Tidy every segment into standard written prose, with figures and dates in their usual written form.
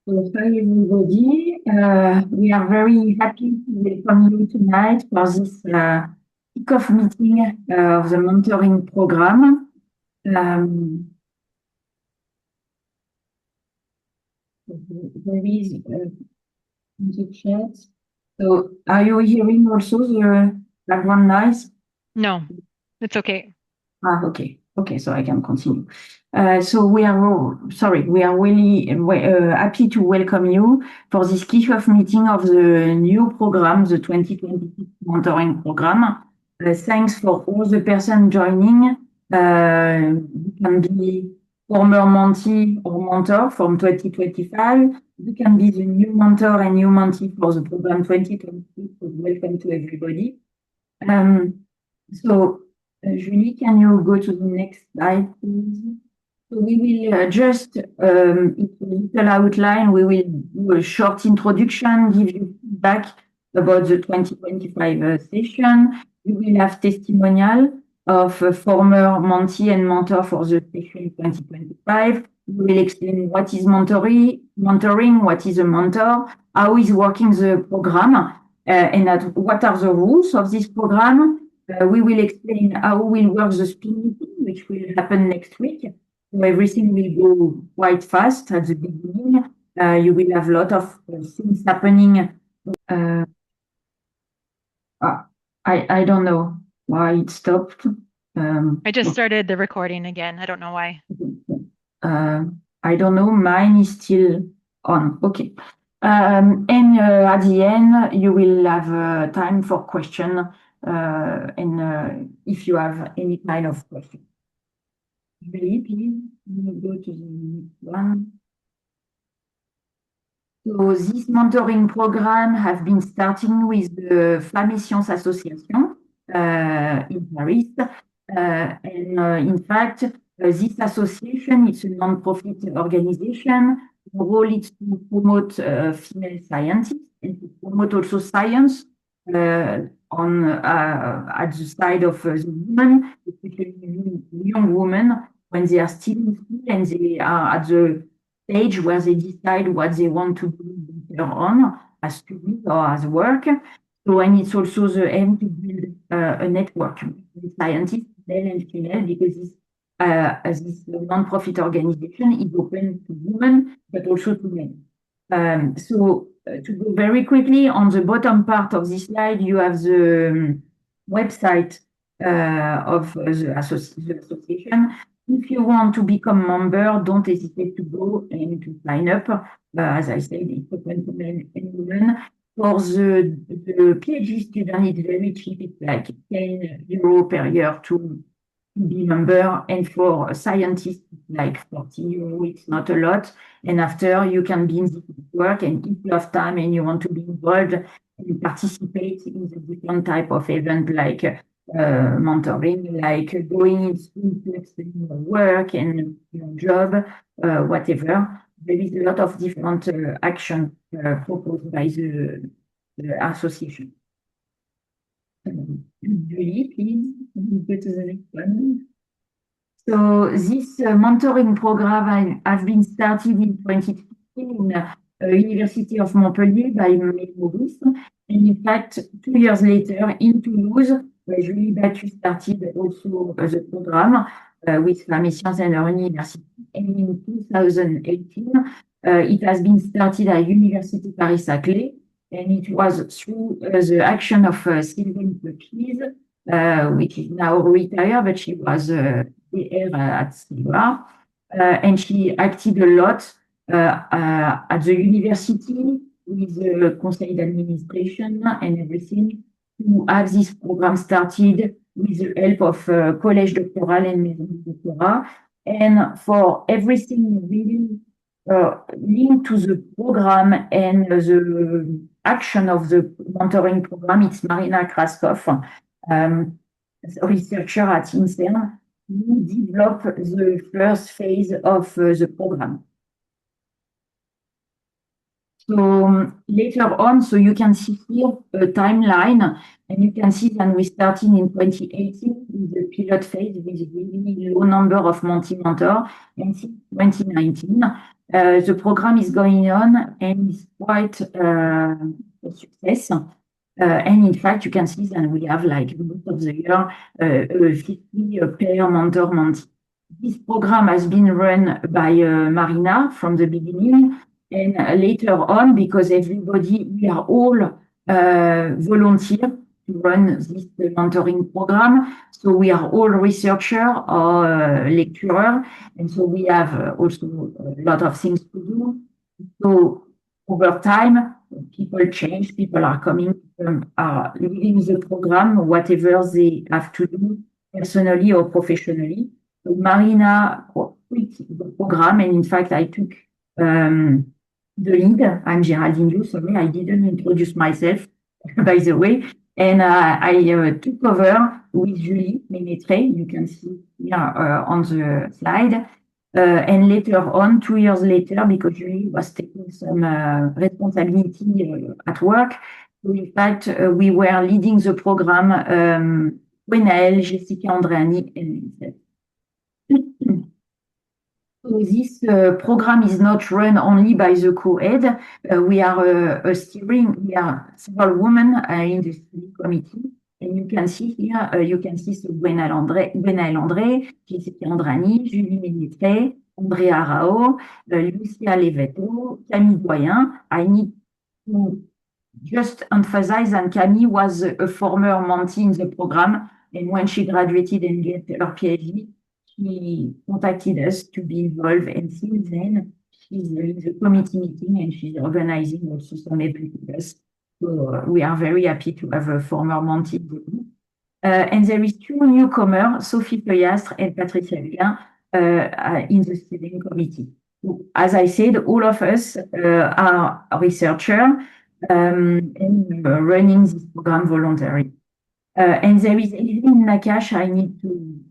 So, hi everybody. We are very happy to welcome you tonight for this kickoff meeting of the mentoring program. There is in the chat. So, are you hearing also the background noise? No, it's okay. Okay. Okay, so I can continue. So we are really happy to welcome you for this kickoff meeting of the new program, the 2026 mentoring program. Thanks for all the person joining. You can be former mentee or mentor from 2025. You can be the new mentor and new mentee for the program 2026. So welcome to everybody. Julie, can you go to the next slide, please? So we will just, it's a little outline. We will do a short introduction, give you feedback about the 2025 session. We will have testimonial of a former mentee and mentor for the session 2025. We will explain what is mentoring, what is a mentor, how is working the program, and what are the rules of this program. We will explain how will work the speed meeting, which will happen next week. So everything will go quite fast at the beginning. You will have a lot of things happening. I don't know why it stopped. I just started the recording again. I don't know why. I don't know. Mine is still on. Okay. And at the end, you will have time for question. And if you have any kind of question. Julie, please, go to the next one. So this mentoring program has been starting with the Femmes Science Association in Paris. In fact, this association is a non-profit organization. The role is to promote female scientists and to promote also science at the side of the women, especially young women, when they are still in school and they are at the stage where they decide what they want to do later on as students or as work. So, and it's also the aim to build a network with scientists, male and female, because this non-profit organization is open to women, but also to men. To go very quickly, on the bottom part of this slide, you have the website of the association. If you want to become a member, don't hesitate to go and to sign up. As I said, it's open to men and women. For the PhD student, it's very cheap. It's like 10 euro per year to be member. And for scientists, like 40 euro, it's not a lot. And after, you can be in the network, and if you have time and you want to be involved and participate in the different type of event like mentoring, like going in school to explain your work and your job, whatever. There is a lot of different action proposed by the association. Julie, please go to the next one. So this mentoring program has been started in 2015 in University of Montpellier by Maurice. And in fact, 2 years later in Toulouse, Julie Battu started also the program with Femmes Science and her university. And in 2018, it has been started at University Paris-Saclay, and it was through the action of Sylvain Pepys, which is now retired, but she was there at Silva, and she acted a lot at the university with the Conseil d'Administration and everything to have this program started with the help of Collège Doctoral and Maison de Doctorat. And for everything really linked to the program and the action of the mentoring program, it's Marina Kraskov, a researcher at INSERM, who developed the first phase of the program. So later on, so you can see here a timeline, and you can see that we started in 2018 with the pilot phase with a really low number of mentee-mentor, and since 2019, The program is going on and is quite a success. And in fact, you can see that we have like most of the year 50 pair mentor mentee. This program has been run by Marina from the beginning, and later on, because everybody, we are all volunteer to run this mentoring program. So we are all researcher or lecturer, and so we have also a lot of things to do. So over time, people change, people are coming, are leaving the program, whatever they have to do personally or professionally. So Marina quit the program, and in fact, I took the lead. I'm Géraldine Liu, sorry, I didn't introduce myself, by the way. And I took over with Julie Ménétré, you can see here on the slide. And later on, 2 years later, because Julie was taking some responsibility at work, so in fact, we were leading the program, Gwenaëlle, Jessica Andreani, and myself. So this program is not run only by the co-ed. We are we are several women in the steering committee. And you can see here, you can see so Gwenaëlle André, Jessica Andrani, Julie Ménétré, Andrea Rao, Lucia Levetto, Camille Doyen. I need to just emphasize that Camille was a former mentee in the program. And when she graduated and get her PhD, she contacted us to be involved, and since then, she's in the committee meeting and she's organizing also some events. So we are very happy to have a former mentee. And there is two newcomers, Sophie Feuillastre and Patricia Hulin, in the steering committee. So, as I said, all of us are researchers and running this program voluntarily. And there is Evelyn Nakash, I need to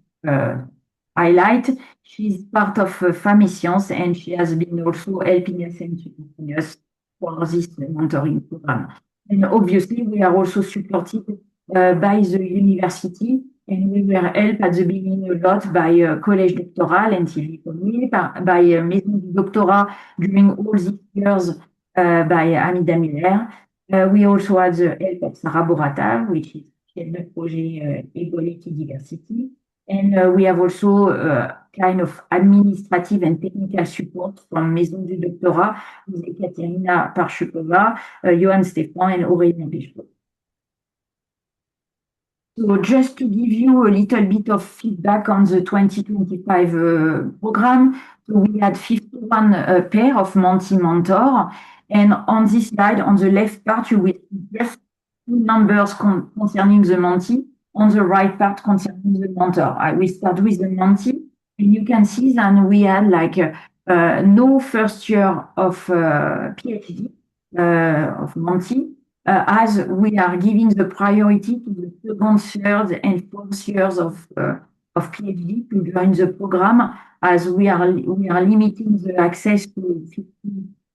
highlight. She's part of Femmes Science, and she has been also helping us and supporting us for this mentoring program. And obviously, we are also supported by the university, and we were helped at the beginning a lot by Collège Doctoral and Sylvie Conway, by Maison du Doctorat during all these years by Amida Muller. We also had the help of Sarah Borata, which is chef de projet Equality Diversity. And we have also kind of administrative and technical support from Maison du Doctorat with Ekaterina Parshukova, Johan Stefan, and Aurélien Péchot. So just to give you a little bit of feedback on the 2025 program, so we had 51 pair of mentee mentor. And on this slide, on the left part, you will see just two numbers concerning the mentee. On the right part concerning the mentor. I will start with the mentee, and you can see that we had like no first year of PhD of mentee, as we are giving the priority to the second, third, and fourth years of PhD to join the program, as we are limiting the access to 50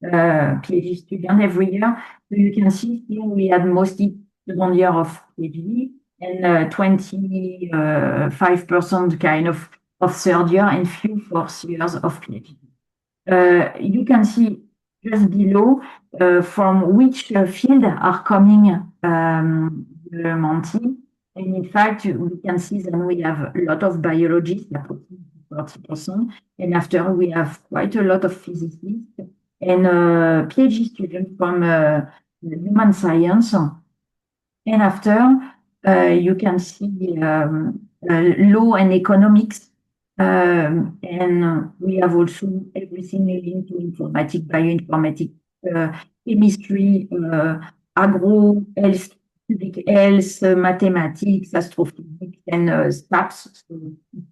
PhD students every year. So you can see here we had mostly second year of PhD, and 25% kind of third year, and few fourth years of PhD. You can see just below from which field are coming the mentee. And in fact, we can see that we have a lot of biologists, approximately 40%, and after we have quite a lot of physicists and PhD students from human science. And after, you can see law and economics, and we have also everything linked to informatics, bioinformatics, chemistry, agro, health, public health, mathematics, astrophysics, and STAPS, so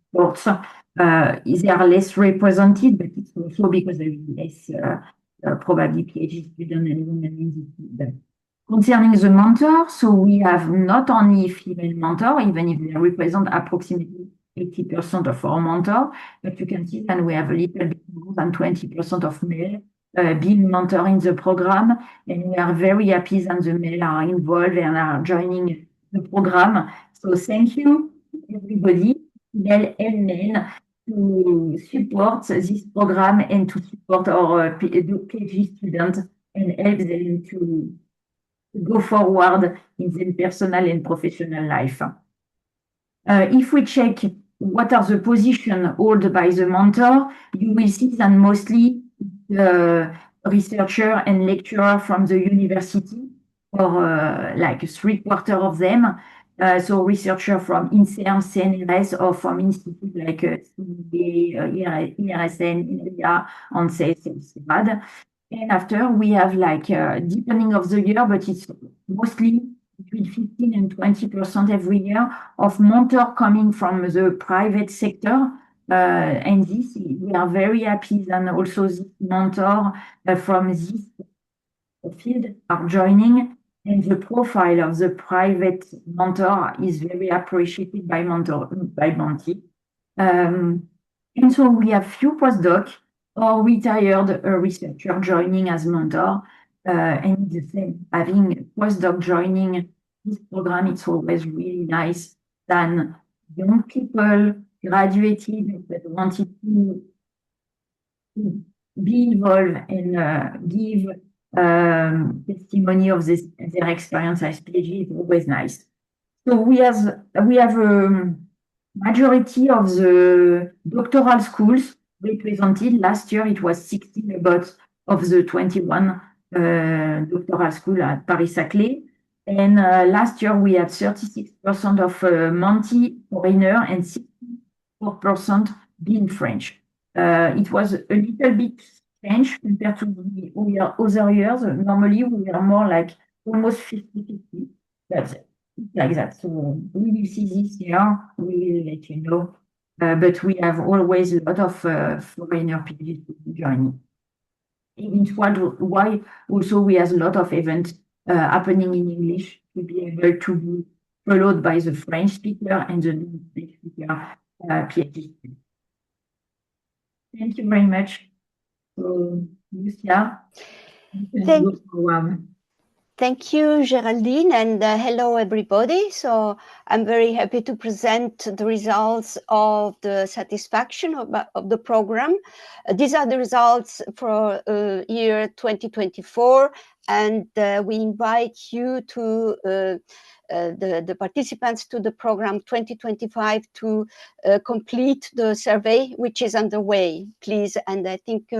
sports. They are less represented, but it's also because there is less probably PhD students and women in this field. Concerning the mentor, so we have not only female mentor, even if they represent approximately 80% of our mentor, but you can see that we have a little bit more than 20% of male being mentor in the program, and we are very happy that the male are involved and are joining the program. So thank you, everybody, female and male, to support this program and to support our PhD students and help them to go forward in their personal and professional life. If we check what are the positions held by the mentor, you will see that mostly the researcher and lecturer from the university, or like 3/4 of them. So researcher from INSERM, CNRS, or from institutes like CIE, IRSN, INRIA, ANSES, and CERAD. And after we have like, depending of the year, but it's mostly between 15 and 20% every year of mentor coming from the private sector. And this, we are very happy that also this mentor from this field are joining, and the profile of the private mentor is very appreciated by mentee. And so we have few postdoc or retired researcher joining as mentor, and the same, having postdoc joining this program, it's always really nice than young people graduated but wanted to be involved and give testimony of their experience as PhD. Is always nice. So we have majority of the doctoral schools represented. Last year it was 16 about of the 21 doctoral school at Paris-Saclay. And last year we had 36% of mentee foreigner and 64% being French. It was a little bit strange compared to the other years. Normally we are more like almost 50-50. That's like that. So we will see this year. We will let you know. But we have always a lot of foreigner PhD joining. It's why also we have a lot of events happening in English to be able to be followed by the French speaker and the non-French speaker PhD. Thank you very much. So, Lucia, you can go forward. Thank you, Geraldine, and hello, everybody. So I'm very happy to present the results of the satisfaction of the program. These are the results for year 2024, and we invite you to the participants to the program 2025 to complete the survey, which is underway, please. And I think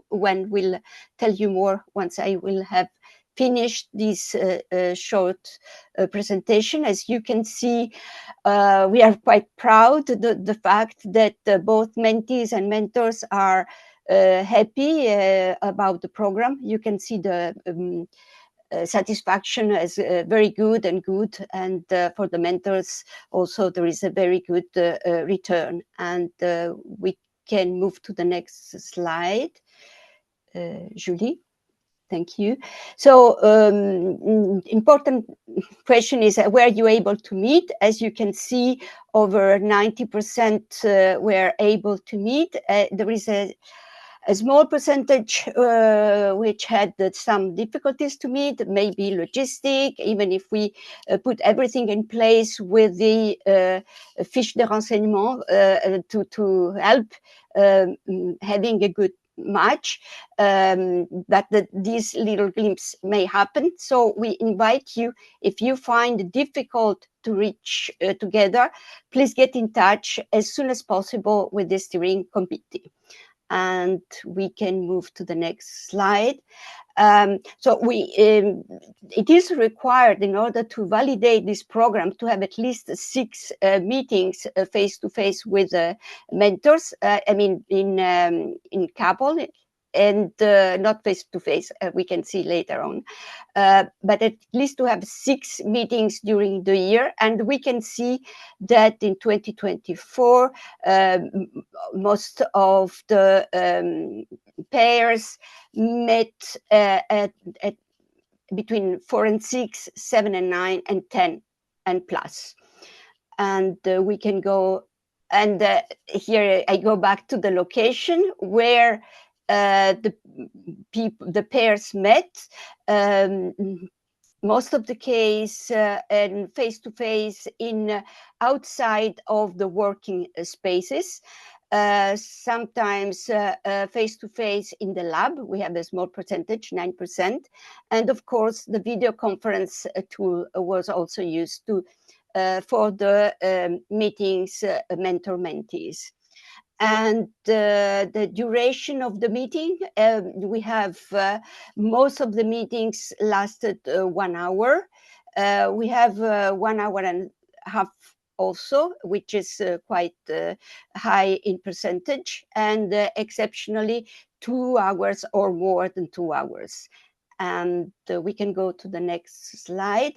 Wen will tell you more once I will have finished this short presentation. As you can see, we are quite proud the fact that both mentees and mentors are happy about the program. You can see the satisfaction as very good, and for the mentors also there is a very good return. And we can move to the next slide, Julie. Thank you. So important question is, were you able to meet? As you can see, over 90% were able to meet. There is a small percentage which had some difficulties to meet, maybe logistic, even if we put everything in place with the fiche de renseignement to help having a good match, that these little glimpses may happen. So we invite you, if you find it difficult to reach together, please get in touch as soon as possible with the steering committee. And we can move to the next slide. So it is required, in order to validate this program, to have at least 6 meetings face-to-face with mentors. I mean, in couple, and not face-to-face, we can see later on. But at least to have 6 meetings during the year. And we can see that in 2024, most of the pairs met at between 4 and 6, 7 and 9, and 10 and plus. And we can go, and here I go back to the location where the pairs met. Most of the case and face-to-face in outside of the working spaces. sometimes face-to-face in the lab. We have a small percentage, 9%. And of course, the video conference tool was also used for the meetings, mentor-mentees. And the duration of the meeting, we have most of the meetings lasted 1 hour. We have 1 hour and a half also, which is quite high in percentage, and exceptionally 2 hours or more than 2 hours. And we can go to the next slide.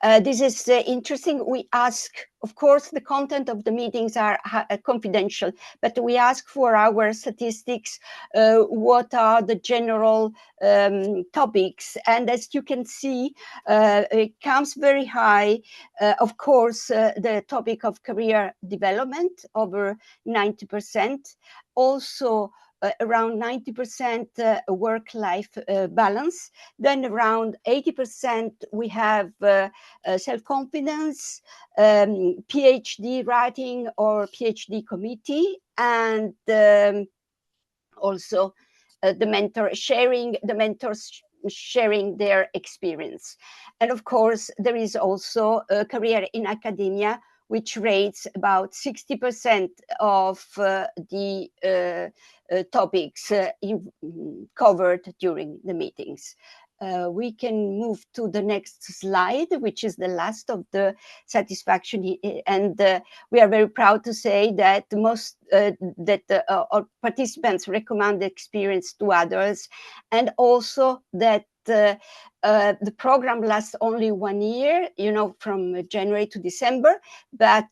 This is interesting. We ask, of course, the content of the meetings are confidential, but we ask for our statistics, what are the general topics. And as you can see, it comes very high. Of course, the topic of career development, over 90%. Also, around 90% work-life balance. Then around 80% we have self-confidence, PhD writing or PhD committee, and also the mentors sharing their experience. And of course, there is also a career in academia, which rates about 60% of the topics covered during the meetings. We can move to the next slide, which is the last of the satisfaction. And we are very proud to say that most our participants recommend the experience to others, and also that the program lasts only 1 year, from January to December, but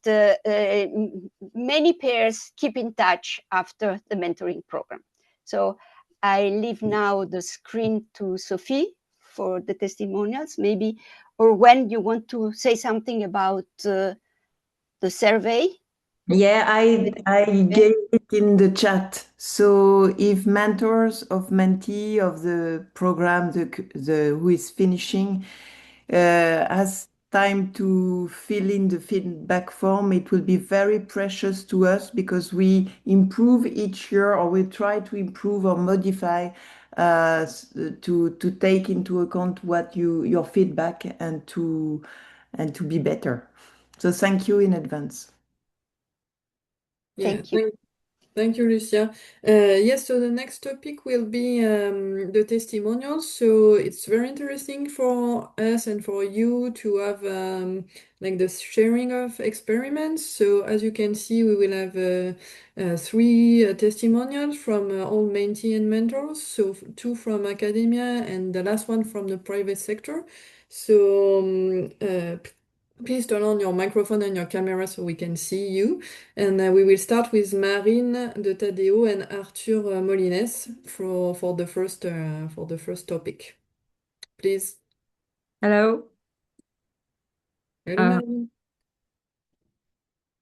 many pairs keep in touch after the mentoring program. So I leave now the screen to Sophie for the testimonials, maybe, or when you want to say something about the survey. Yeah, I gave it in the chat. So if mentors of mentee of the program, the who is finishing, has time to fill in the feedback form, it will be very precious to us, because we improve each year, or we try to improve or modify to take into account what your feedback, and to be better. So thank you in advance. Thank you. Thank you, Lucia. Yes, so the next topic will be the testimonials. So it's very interesting for us and for you to have like the sharing of experiments. So as you can see, we will have 3 testimonials from all mentee and mentors. So 2 from academia and the last one from the private sector. So please turn on your microphone and your camera so we can see you. And we will start with Marine de Tadeo and Arthur Molines for the first topic. Please. Hello. Hello, Marine.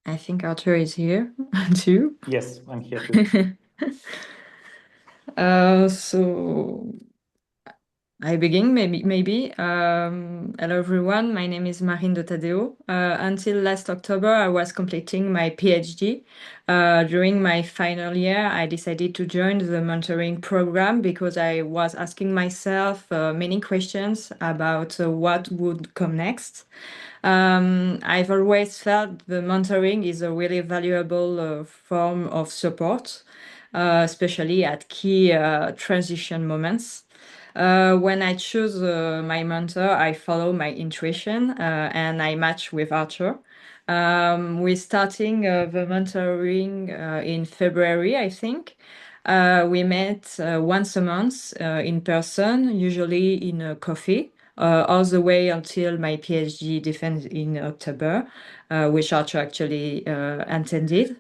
I think Arthur is here too. Yes, I'm here too. So I begin maybe. Hello everyone, my name is Marine de Tadeo. Until last October, I was completing my PhD. During my final year, I decided to join the mentoring program because I was asking myself many questions about what would come next. I've always felt the mentoring is a really valuable form of support, especially at key transition moments. When I choose my mentor, I follow my intuition and I match with Arthur. We're starting the mentoring in February, I think. We met once a month in person, usually in a coffee, all the way until my PhD defense in October, which Arthur actually attended.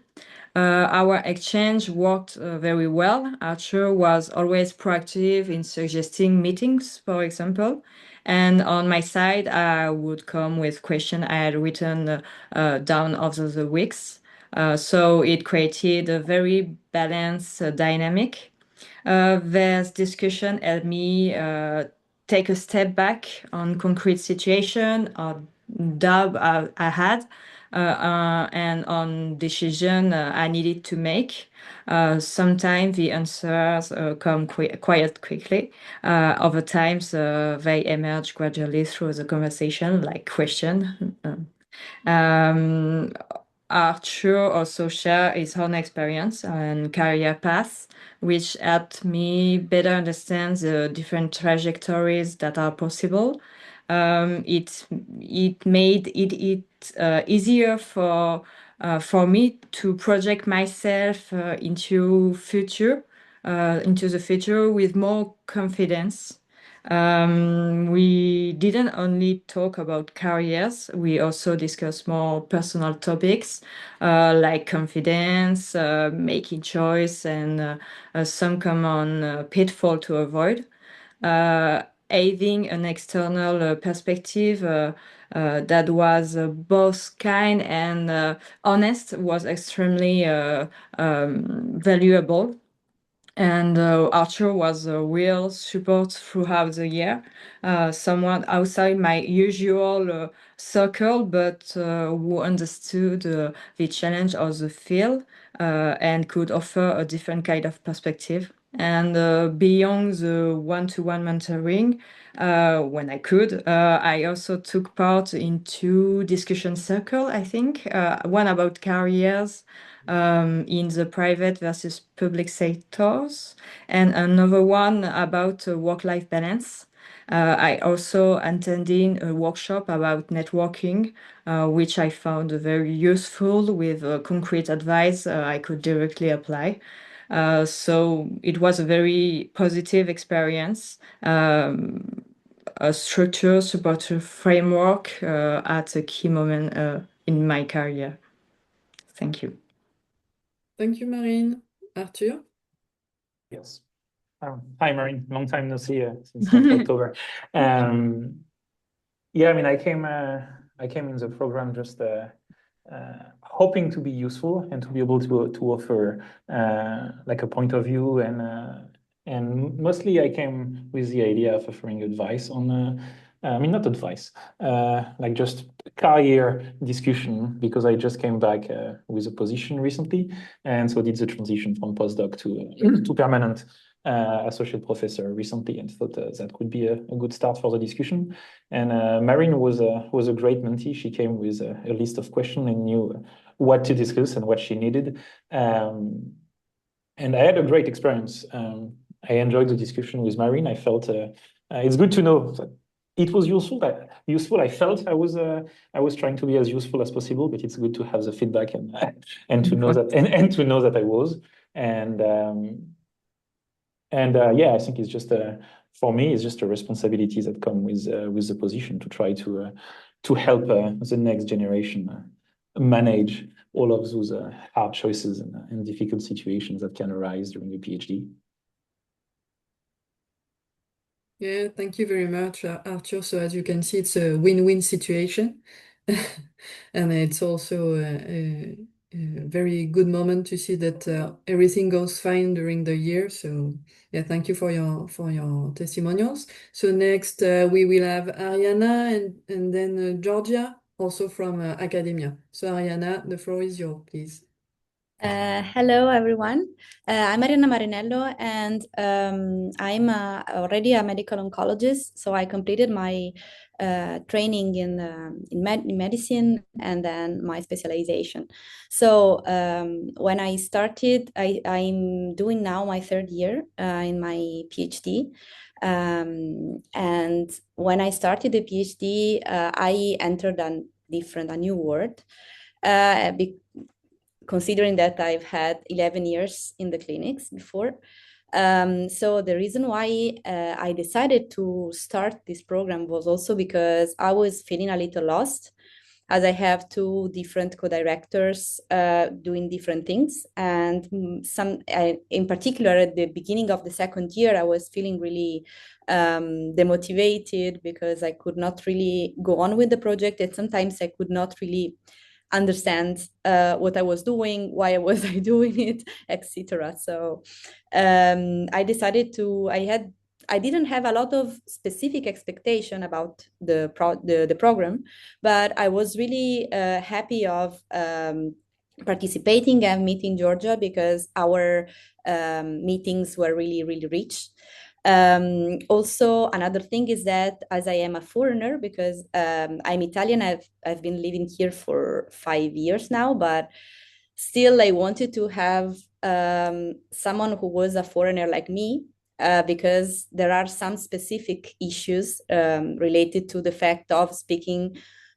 Our exchange worked very well. Arthur was always proactive in suggesting meetings, for example. And on my side, I would come with questions I had written down over the weeks. So it created a very balanced dynamic. This discussion helped me take a step back on concrete situation or doubt I had. and on decision I needed to make. Sometimes the answers come quite quickly. Other times they emerge gradually through the conversation, like question. Arthur also shared his own experience and career path, which helped me better understand the different trajectories that are possible. It made it easier for me to project myself into the future with more confidence. We didn't only talk about careers, we also discussed more personal topics like confidence, making choice, and some common pitfall to avoid. Having an external perspective that was both kind and honest was extremely valuable. And Arthur was a real support throughout the year, someone outside my usual circle, but who understood the challenge of the field and could offer a different kind of perspective. And beyond the one-to-one mentoring, when I could, I also took part in 2 discussion circles, I think, one about careers in the private versus public sectors, and another one about work-life balance. I also attended a workshop about networking, which I found very useful with concrete advice I could directly apply. So it was a very positive experience, a structure, supportive framework at a key moment in my career. Thank you. Thank you, Marine. Arthur? Yes. Hi, Marine. Long time no see since October. Yeah, I mean, I came in the program just hoping to be useful and to be able to offer like a point of view, and mostly I came with the idea of offering advice on I mean, not advice, like just career discussion, because I just came back with a position recently, and so did the transition from postdoc to permanent associate professor recently, and thought that could be a good start for the discussion. And Marine was a great mentee. She came with a list of questions and knew what to discuss and what she needed. And I had a great experience. I enjoyed the discussion with Marine. I felt it's good to know that it was useful. I felt I was trying to be as useful as possible, but it's good to have the feedback and to know that and to know that I was. And yeah, I think it's just for me, it's just a responsibility that come with the position to try to help the next generation manage all of those hard choices and difficult situations that can arise during a PhD. Yeah, thank you very much, Arthur. So as you can see, it's a win-win situation. And it's also a very good moment to see that everything goes fine during the year. So yeah, thank you for your testimonials. So next we will have Ariana and then Georgia, also from academia. So Ariana, the floor is yours, please. Hello, everyone. I'm Marina Marinello, and I'm already a medical oncologist. So I completed my training in medicine and then my specialization. So when I started, I'm doing now my 3rd year in my PhD. And when I started the PhD, I entered a new world. Considering that I've had 11 years in the clinics before. So the reason why I decided to start this program was also because I was feeling a little lost, as I have 2 different co-directors doing different things. And in particular, at the beginning of the 2nd year, I was feeling really demotivated because I could not really go on with the project. And sometimes I could not really understand what I was doing, why was I doing it, etc. So I decided I had I didn't have a lot of specific expectation about the program, but I was really happy of participating and meeting Georgia because our meetings were really, really rich. Also, another thing is that as I am a foreigner, because I'm Italian, I've been living here for 5 years now, but still I wanted to have someone who was a foreigner like me, because there are some specific issues related to the fact of speaking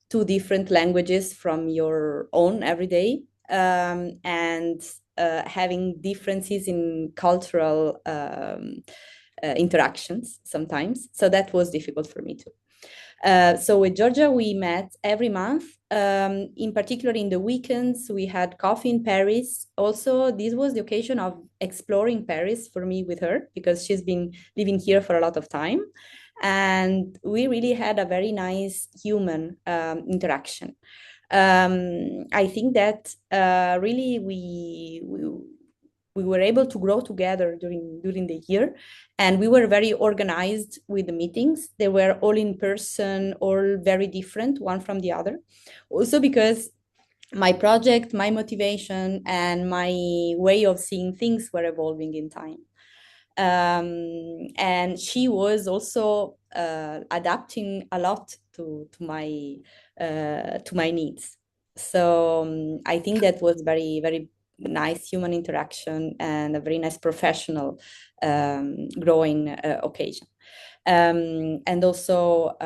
two different languages from your own everyday, and having differences in cultural interactions sometimes. So that was difficult for me too. So with Georgia, we met every month. In particular, in the weekends, we had coffee in Paris. Also, this was the occasion of exploring Paris for me with her, because she's been living here for a lot of time. And we really had a very nice human interaction. I think that really we were able to grow together during the year, and we were very organized with the meetings. They were all in person, all very different one from the other. Also because my project, my motivation, and my way of seeing things were evolving in time. And she was also adapting a lot to my needs. So I think that was very, very nice human interaction and a very nice professional growing occasion. And also,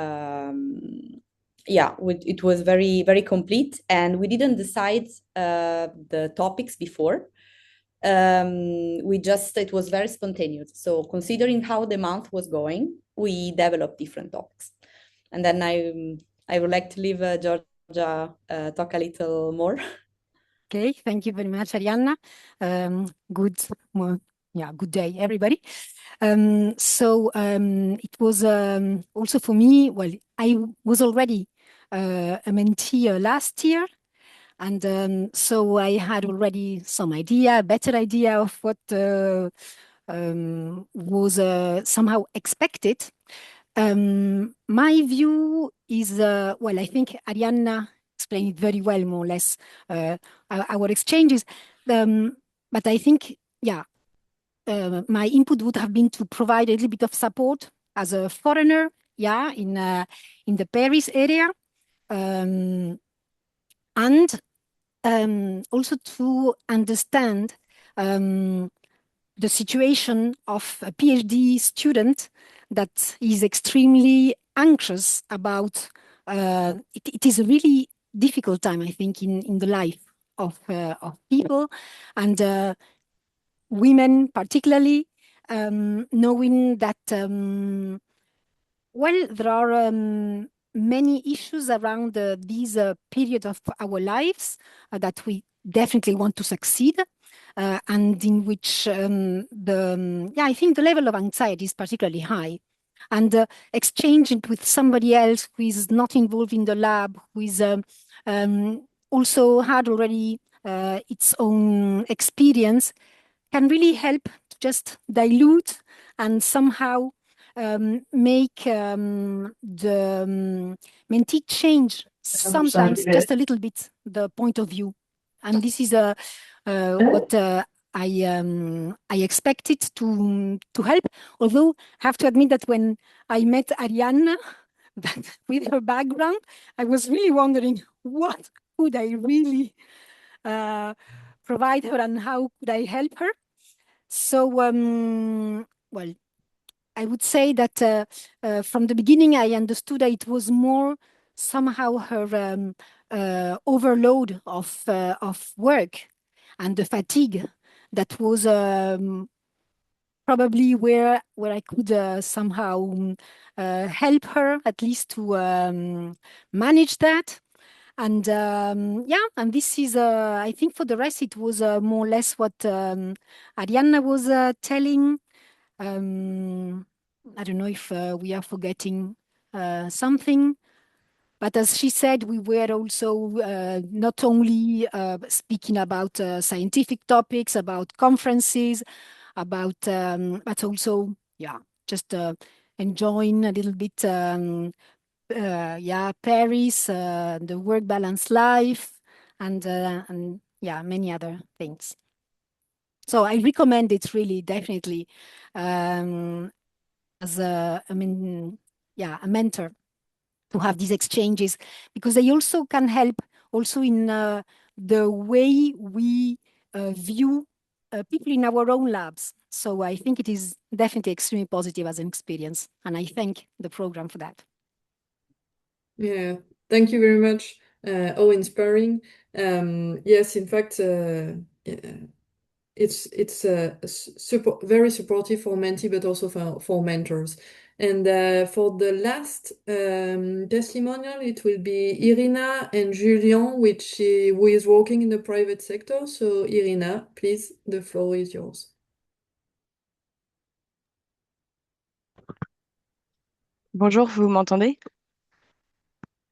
yeah, it was very, very complete, and we didn't decide the topics before. It was very spontaneous. So considering how the month was going, we developed different topics. And then I would like to leave Georgia talk a little more. Okay, thank you very much, Arianna. Good day, everybody. It was also for me, well, I was already a mentee last year. And so I had already a better idea of what was somehow expected. My view is, well, I think Arianna explained it very well, more or less, our exchanges. But I think, yeah, my input would have been to provide a little bit of support as a foreigner, yeah, in the Paris area. And also to understand the situation of a PhD student that is extremely anxious about. It is a really difficult time, I think, in the life of people, and women particularly, knowing that well, there are many issues around this period of our lives that we definitely want to succeed, and in which I think the level of anxiety is particularly high. And exchanging with somebody else who is not involved in the lab, who is also had already its own experience, can really help to just dilute and somehow make the mentee change sometimes just a little bit the point of view. And this is what I expected to help. Although I have to admit that when I met Arianna, that with her background, I was really wondering what could I really provide her and how could I help her. So, well, I would say that from the beginning, I understood that it was more somehow her overload of work and the fatigue that was probably where I could somehow help her at least to manage that. And yeah, and this is, I think for the rest, it was more or less what Arianna was telling. I don't know if we are forgetting something, but as she said, we were also not only speaking about scientific topics, about conferences, about, but also, yeah, just enjoying a little bit, Paris, the work-balance life, and yeah, many other things. So I recommend it really, definitely, as a mentor to have these exchanges, because they also can help also in the way we view people in our own labs. So I think it is definitely extremely positive as an experience, and I thank the program for that. Yeah, thank you very much. Oh, inspiring. Yes, in fact, it's very supportive for mentee, but also for mentors. And for the last testimonial, it will be Irina and Julien, who is working in the private sector. So Irina, please, the floor is yours. Bonjour, vous m'entendez?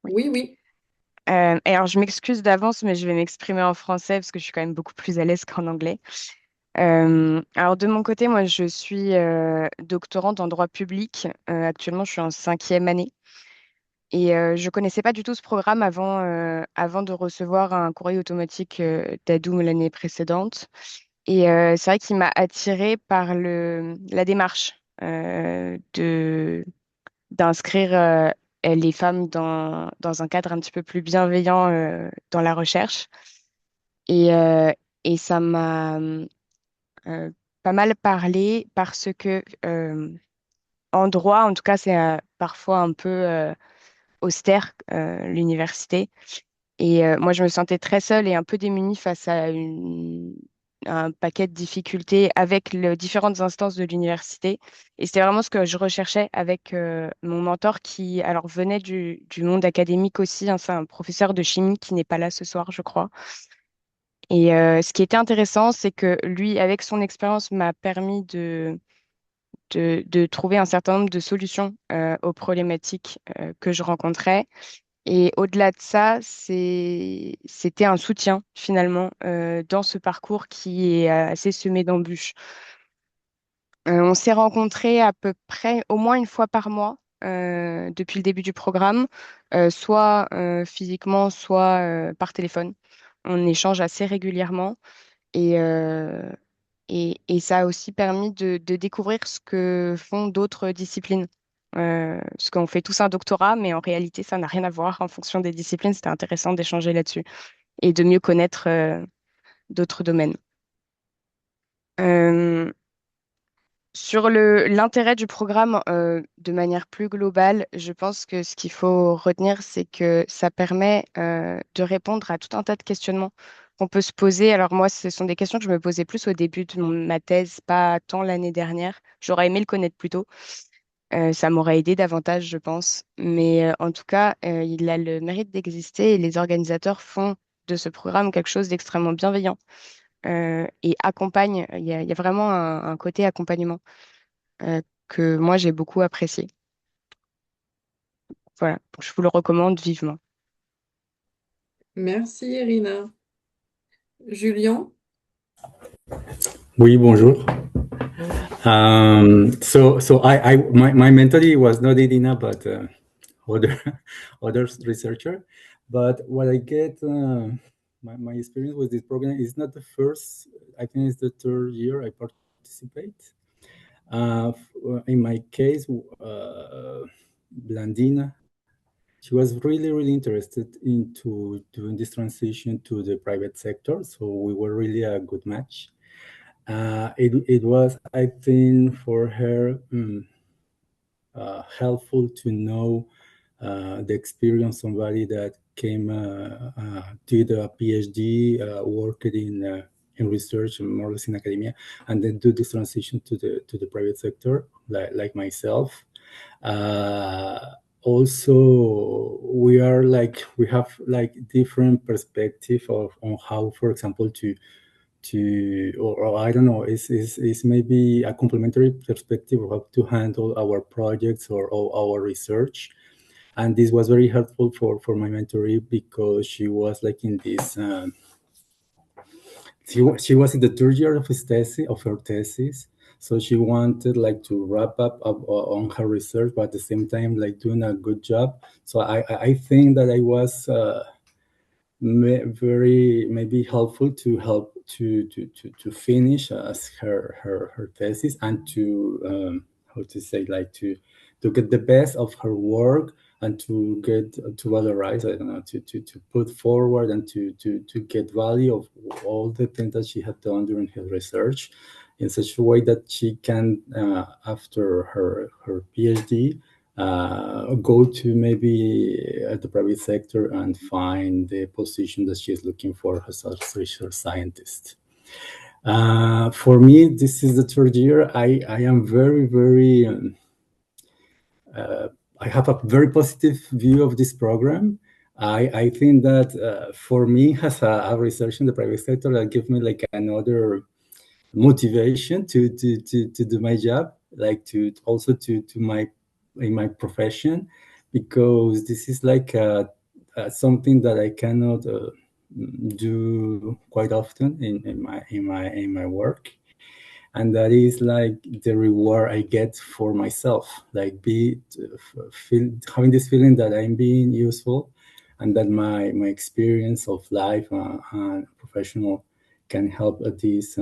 Oui, oui. Alors, je m'excuse d'avance, mais je vais m'exprimer en français parce que je suis quand même beaucoup plus à l'aise qu'en anglais. Alors, de mon côté, moi, je suis doctorante en droit public. Actuellement, je suis en 5e année. Et je ne connaissais pas du tout ce programme avant de recevoir un courrier automatique d'Adoum l'année précédente. Et c'est vrai qu'il m'a attirée par la démarche d'inscrire les femmes dans un cadre un petit peu plus bienveillant dans la recherche. Et, euh, et ça m'a pas mal parlé parce que en droit, en tout cas, c'est parfois un peu austère, l'université. Et moi, je me sentais très seule et un peu démunie face à un paquet de difficultés avec les différentes instances de l'université. Et c'était vraiment ce que je recherchais avec mon mentor qui, alors, venait du monde académique aussi, hein. C'est un professeur de chimie qui n'est pas là ce soir, je crois. Et ce qui était intéressant, c'est que lui, avec son expérience, m'a permis de trouver un certain nombre de solutions aux problématiques que je rencontrais. Et au-delà de ça, c'était un soutien finalement dans ce parcours qui est assez semé d'embûches. On s'est rencontrés à peu près au moins une fois par mois depuis le début du programme, soit physiquement, soit par téléphone. On échange assez régulièrement et, et ça a aussi permis de découvrir ce que font d'autres disciplines. Parce qu'on fait tous un doctorat, mais en réalité, ça n'a rien à voir en fonction des disciplines. C'était intéressant d'échanger là-dessus et de mieux connaître d'autres domaines. Sur l'intérêt du programme de manière plus globale, je pense que ce qu'il faut retenir, c'est que ça permet de répondre à tout un tas de questionnements qu'on peut se poser. Alors moi, ce sont des questions que je me posais plus au début de ma thèse, pas tant l'année dernière. J'aurais aimé le connaître plus tôt. Ça m'aurait aidé davantage, je pense. Mais en tout cas, il a le mérite d'exister et les organisateurs font de ce programme quelque chose d'extrêmement bienveillant et accompagnent. Il y a vraiment un côté accompagnement que moi, j'ai beaucoup apprécié. Voilà, je vous le recommande vivement. Merci, Irina. Julien? Oui, bonjour. So my mentee was not Irina, but other researcher. But what I get, my experience with this program is not the first. I think it's the third year I participate. In my case, Blandina, she was really interested into doing this transition to the private sector. So we were really a good match. It was, I think, for her helpful to know the experience of somebody that came did a PhD, worked in research and more or less in academia, and then do this transition to the private sector, like myself. Also, we have different perspective on how, for example, or I don't know, is maybe a complementary perspective of how to handle our projects or our research. And this was very helpful for my mentoree because she was like in this, she was in the third year of her thesis. So she wanted like to wrap up on her research, but at the same time like doing a good job. So I think that I was very maybe helpful to help to finish as her thesis, and to how to say, like to get the best of her work, and to get to valorize, I don't know, to put forward and to get value of all the things that she had done during her research in such a way that she can after her PhD go to maybe the private sector and find the position that she's looking for as a research scientist. For me, this is the third year. I am very I have a very positive view of this program. I think that for me, as a researcher in the private sector, that gives me like another motivation to do my job, like to also to my in my profession, because this is like something that I cannot do quite often in my work, and that is like the reward I get for myself, like having this feeling that I'm being useful, and that my experience of life and professional can help these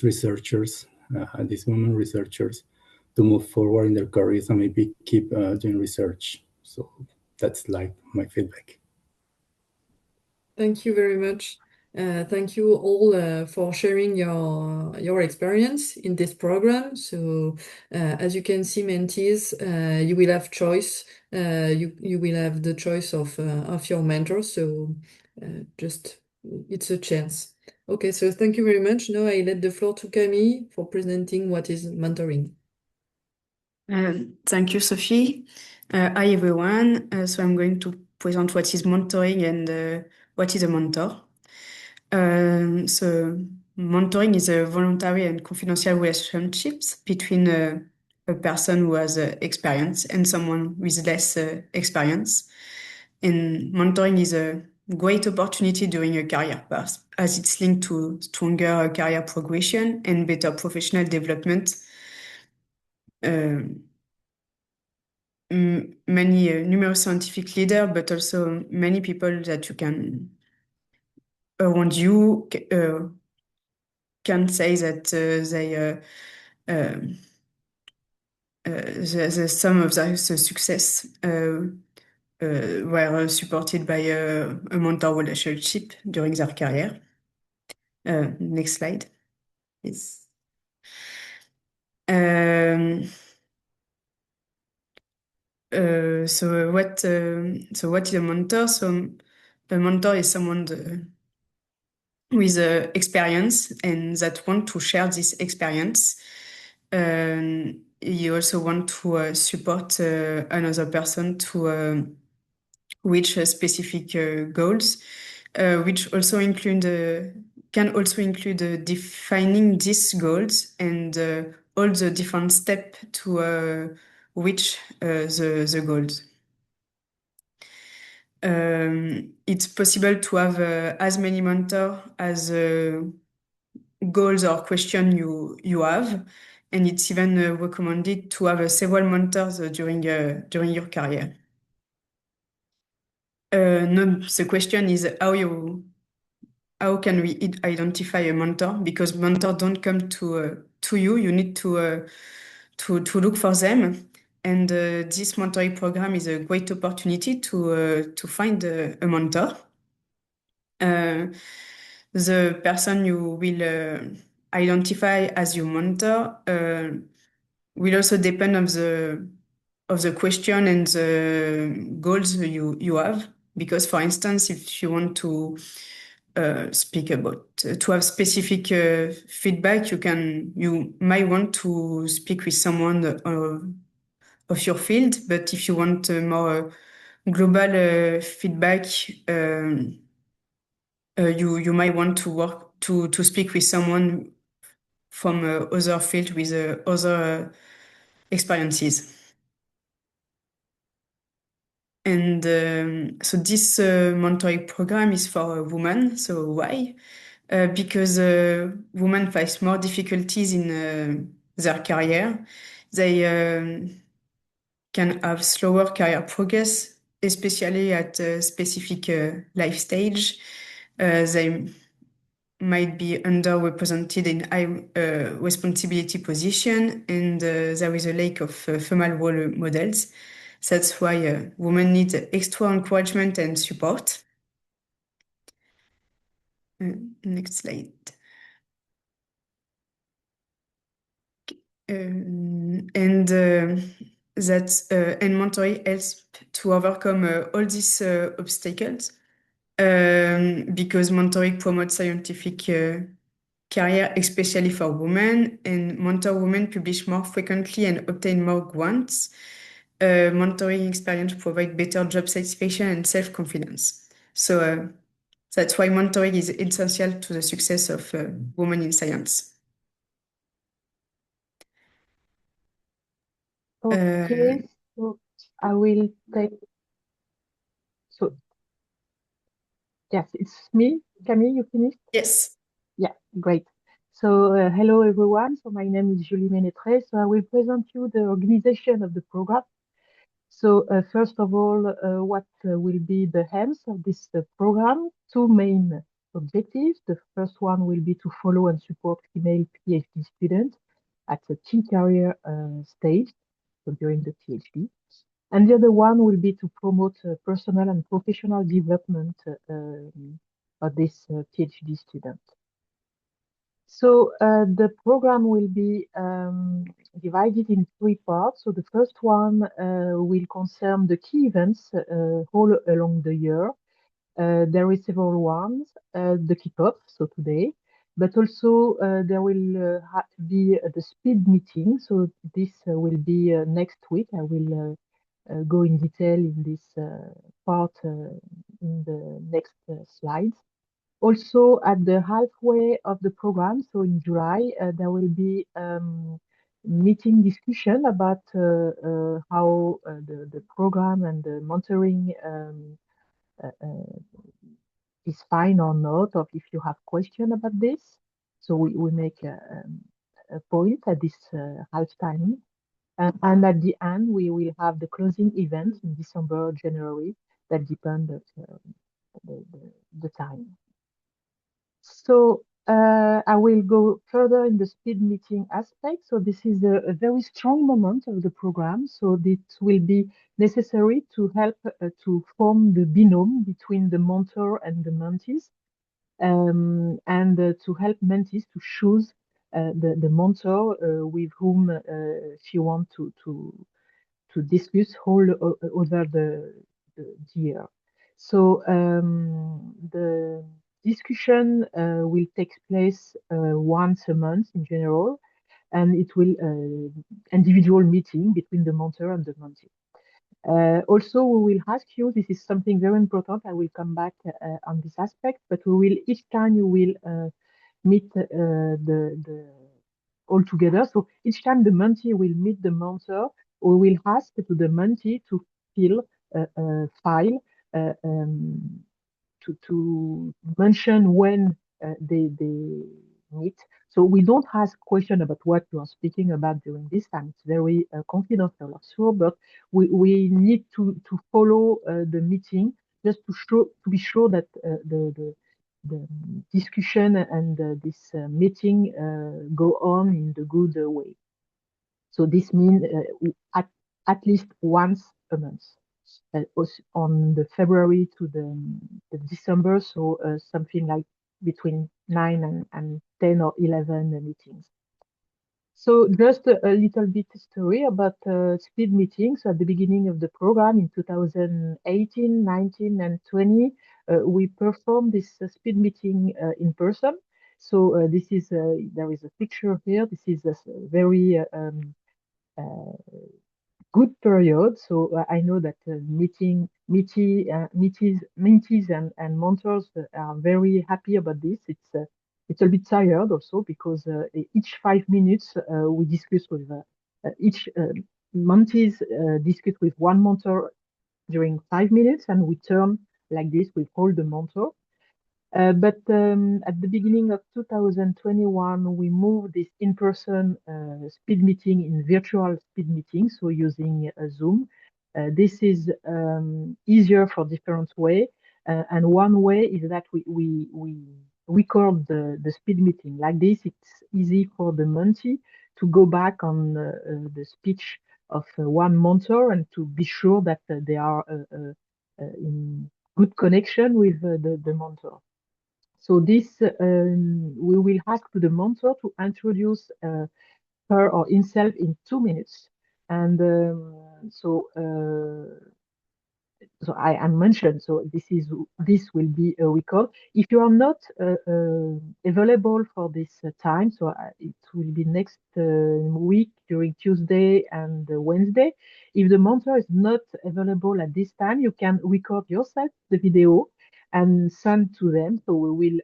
researchers, these women researchers, to move forward in their careers and maybe keep doing research. So that's like my feedback. Thank you very much. Thank you all for sharing your experience in this program. So as you can see, mentees, you will have choice. You will have the choice of your mentor. So just it's a chance. Okay, so thank you very much. Now I let the floor to Camille for presenting what is mentoring. Thank you, Sophie. Hi, everyone. So I'm going to present what is mentoring and what is a mentor. So mentoring is a voluntary and confidential relationships between a person who has experience and someone with less experience. And mentoring is a great opportunity during a career path, as it's linked to stronger career progression and better professional development. Many numerous scientific leaders, but also many people that you can around you can say that the some of their success were supported by a mentor relationship during their career. Next slide, please. So what is a mentor? So a mentor is someone with experience and that want to share this experience. You also want to support another person to reach specific goals, which also can also include defining these goals and all the different steps to reach the goals. It's possible to have as many mentors as goals or questions you have, and it's even recommended to have several mentors during your career. No, the question is how can we identify a mentor? Because mentors don't come to you. You need to look for them. And this mentoring program is a great opportunity to find a mentor. The person you will identify as your mentor will also depend of the question and the goals you have. Because, for instance, if you want to speak about to have specific feedback, you might want to speak with someone of your field. But if you want more global feedback, you might want to work to speak with someone from other field with other experiences. And so this mentoring program is for women. So why? because women face more difficulties in their career. They can have slower career progress, especially at a specific life stage. They might be underrepresented in high responsibility position, and there is a lack of female role models. That's why women need extra encouragement and support. Next slide. And mentoring helps to overcome all these obstacles because mentoring promotes scientific career, especially for women, and mentor women publish more frequently and obtain more grants. Mentoring experience provide better job satisfaction and self-confidence. So that's why mentoring is essential to the success of women in science. Okay, so I will take. So yes, it's me. Camille, you finished? Yes. Yeah, great. So hello everyone. So my name is Julie Ménétré. So I will present you the organization of the program. So first of all, what will be the aims of this program? Two main objectives. The first one will be to follow and support female PhD students at a key career stage, so during the PhD. And the other one will be to promote personal and professional development of this PhD student. So the program will be divided in three parts. So the first one will concern the key events all along the year. There is several ones, the kickoff, so today, but also there will be the speed meeting. So this will be next week. I will go in detail in this part in the next slides. Also, at the halfway of the program, so in July, there will be meeting discussion about how the program and the mentoring is fine or not, or if you have question about this. So we make a point at this half time. And at the end, we will have the closing event in December, January, that depends on the time. So I will go further in the speed meeting aspect. So this is a very strong moment of the program. So this will be necessary to help to form the binôme between the mentor and the mentees, and to help mentees to choose the mentor with whom she wants to discuss all over the year. So the discussion will take place once a month in general, and it will individual meeting between the mentor and the mentee. Also, we will ask you, this is something very important, I will come back on this aspect, but we will, each time you will meet the all together. So each time the mentee will meet the mentor, we will ask to the mentee to fill a file to mention when they meet. So we don't ask question about what you are speaking about during this time. It's very confidential, of sure, but we need to follow the meeting just to be sure that the discussion and this meeting go on in the good way. So this means at least once a month. On the February to the December, so something like between 9 and 10 or 11 meetings. So just a little bit story about speed meetings. At the beginning of the program in 2018, 19, and 20, we performed this speed meeting in person. So this is there is a picture here. This is a very good period. So I know that mentees and mentors are very happy about this. It's a bit tired also because each 5 minutes we discuss with each mentees discuss with one mentor during 5 minutes, and we turn like this with all the mentor. But at the beginning of 2021, we moved this in-person speed meeting in virtual speed meeting, so using Zoom. This is easier for different way. And one way is that we record the speed meeting. Like this, it's easy for the mentee to go back on the speech of one mentor and to be sure that they are in good connection with the mentor. So this, we will ask to the mentor to introduce her or himself in 2 minutes. And so I mentioned, so this will be a record. If you are not available for this time, so it will be next week during Tuesday and Wednesday. If the mentor is not available at this time, you can record yourself the video and send to them. So we will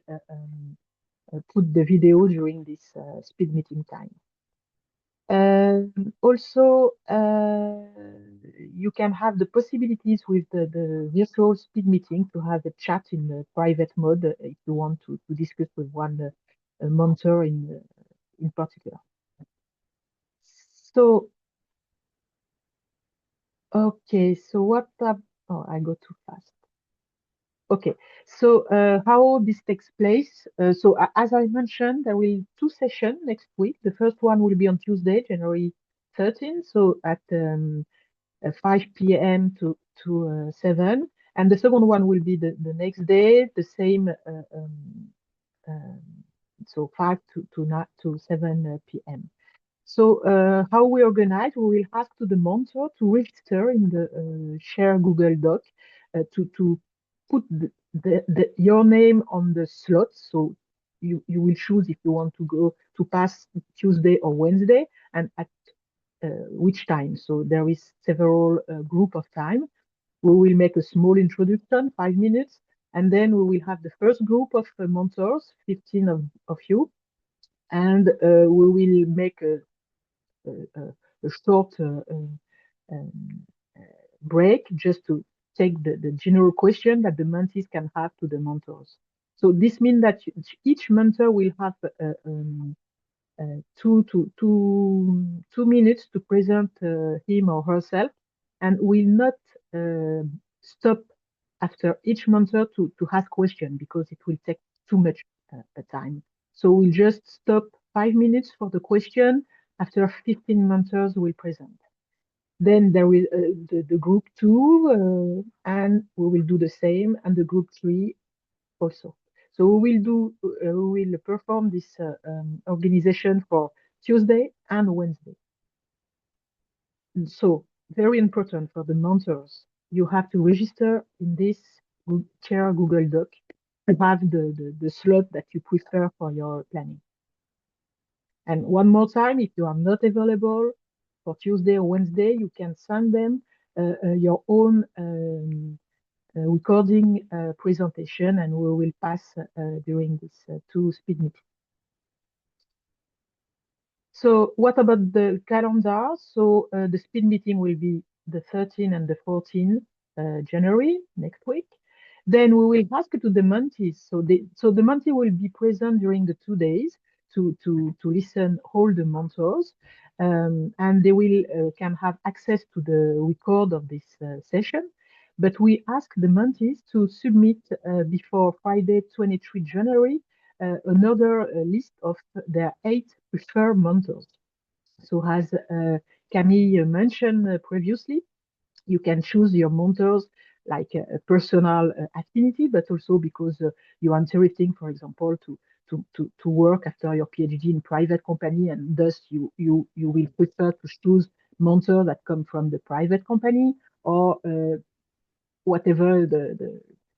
put the video during this speed meeting time. Also, you can have the possibilities with the virtual speed meeting to have a chat in the private mode if you want to discuss with one mentor in particular. So, okay, so what? Oh, I go too fast. Okay, so how this takes place? So as I mentioned, there will be 2 sessions next week. The first one will be on Tuesday, January 13th, so at 5 p.m. to 7, and the second one will be the next day, the same, so 5 to 7 p.m. So how we organize, we will ask to the mentor to register in the share Google Doc to put your name on the slot. So you will choose if you want to go to pass Tuesday or Wednesday and at which time. So there is several group of time. We will make a small introduction, 5 minutes, and then we will have the first group of mentors, 15 of you, and we will make a short break just to take the general question that the mentees can have to the mentors. So this means that each mentor will have 2 minutes to present him or herself, and will not stop after each mentor to ask question because it will take too much time. So we'll just stop 5 minutes for the question after 15 mentors will present. Then there will the group 2, and we will do the same, and the group 3 also. So we will perform this organization for Tuesday and Wednesday. So very important for the mentors, you have to register in this share Google Doc to have the slot that you prefer for your planning. And one more time, if you are not available for Tuesday or Wednesday, you can send them your own recording presentation, and we will pass during this 2 speed meetings. So what about the calendar? So the speed meeting will be the 13th and the 14th January next week. Then we will ask to the mentees. So the mentee will be present during the 2 days to listen all the mentors, and they will can have access to the record of this session. But we ask the mentees to submit before Friday, 23 January, another list of their 8 preferred mentors. So as Camille mentioned previously, you can choose your mentors like a personal affinity, but also because you are interesting, for example, to work after your PhD in private company, and thus you will prefer to choose mentors that come from the private company, or whatever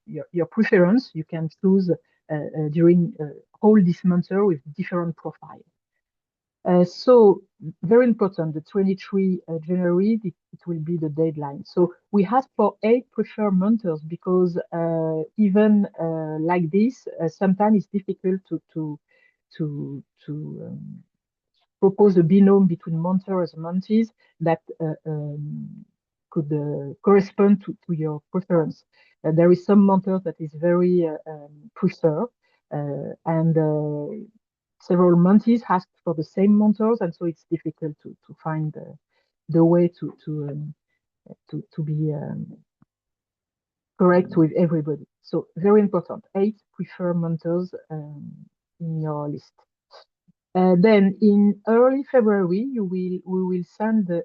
your preference, you can choose during all this mentor with different profile. So very important, the 23 January, it will be the deadline. So we ask for 8 preferred mentors because even like this, sometimes it's difficult to propose a binôme between mentors and mentees that could correspond to your preference. There is some mentors that is very prefer, and several mentees ask for the same mentors, and so it's difficult to find the way to be correct with everybody. So very important, 8 preferred mentors in your list. Then in early February, we will send to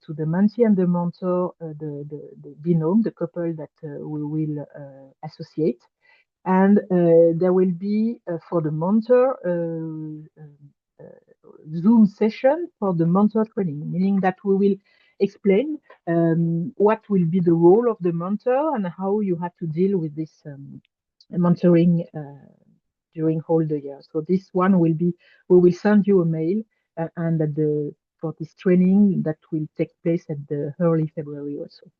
the mentee and the mentor the binôme, the couple that we will associate. And there will be for the mentor Zoom session for the mentor training, meaning that we will explain what will be the role of the mentor and how you have to deal with this mentoring during whole the year. So this one will be, we will send you a mail and for this training that will take place at the early February also.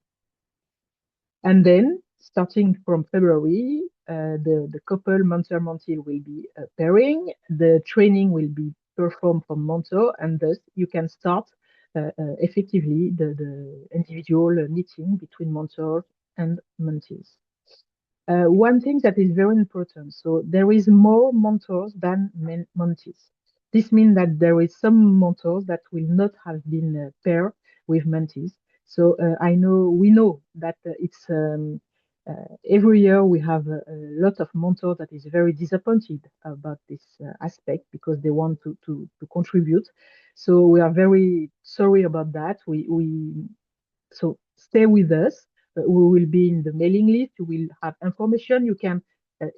And then starting from February, the couple mentor-mentee will be pairing. The training will be performed from mentor, and thus you can start effectively the individual meeting between mentors and mentees. One thing that is very important, so there is more mentors than mentees. This means that there is some mentors that will not have been paired with mentees. So we know that it's every year we have a lot of mentors that is very disappointed about this aspect because they want to contribute. So we are very sorry about that. So stay with us. We will be in the mailing list. You will have information. You can,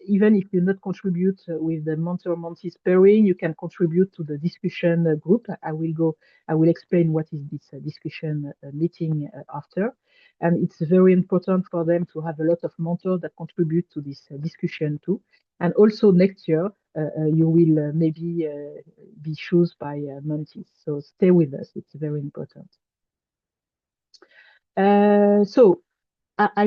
even if you not contribute with the mentor-mentee pairing, you can contribute to the discussion group. I will explain what is this discussion meeting after. And it's very important for them to have a lot of mentors that contribute to this discussion too. And also next year, you will maybe be chosen by mentees. So stay with us. It's very important. So I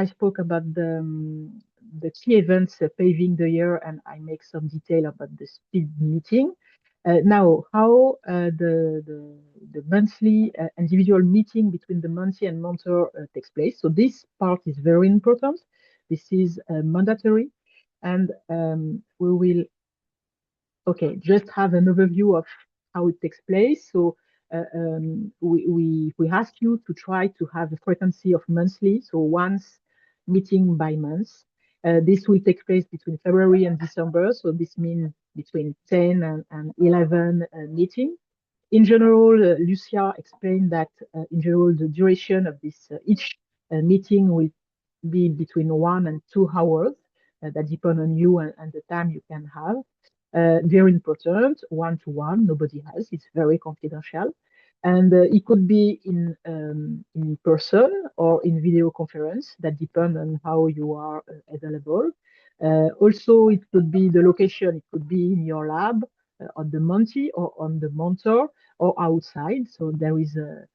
spoke about the key events paving the year, and I make some detail about the speed meeting. Now, how the monthly individual meeting between the mentee and mentor takes place. So this part is very important. This is mandatory, and we will just have an overview of how it takes place. So we ask you to try to have a frequency of monthly, so once meeting by month. This will take place between February and December, so this means between 10 and 11 meeting. In general, Lucia explained that in general the duration of this each meeting will be between 1 and 2 hours. That depends on you and the time you can have. Very important, one-to-one, nobody has, it's very confidential. And it could be in person or in video conference, that depends on how you are available. Also, it could be the location, it could be in your lab, on the mentee or on the mentor or outside. So there is a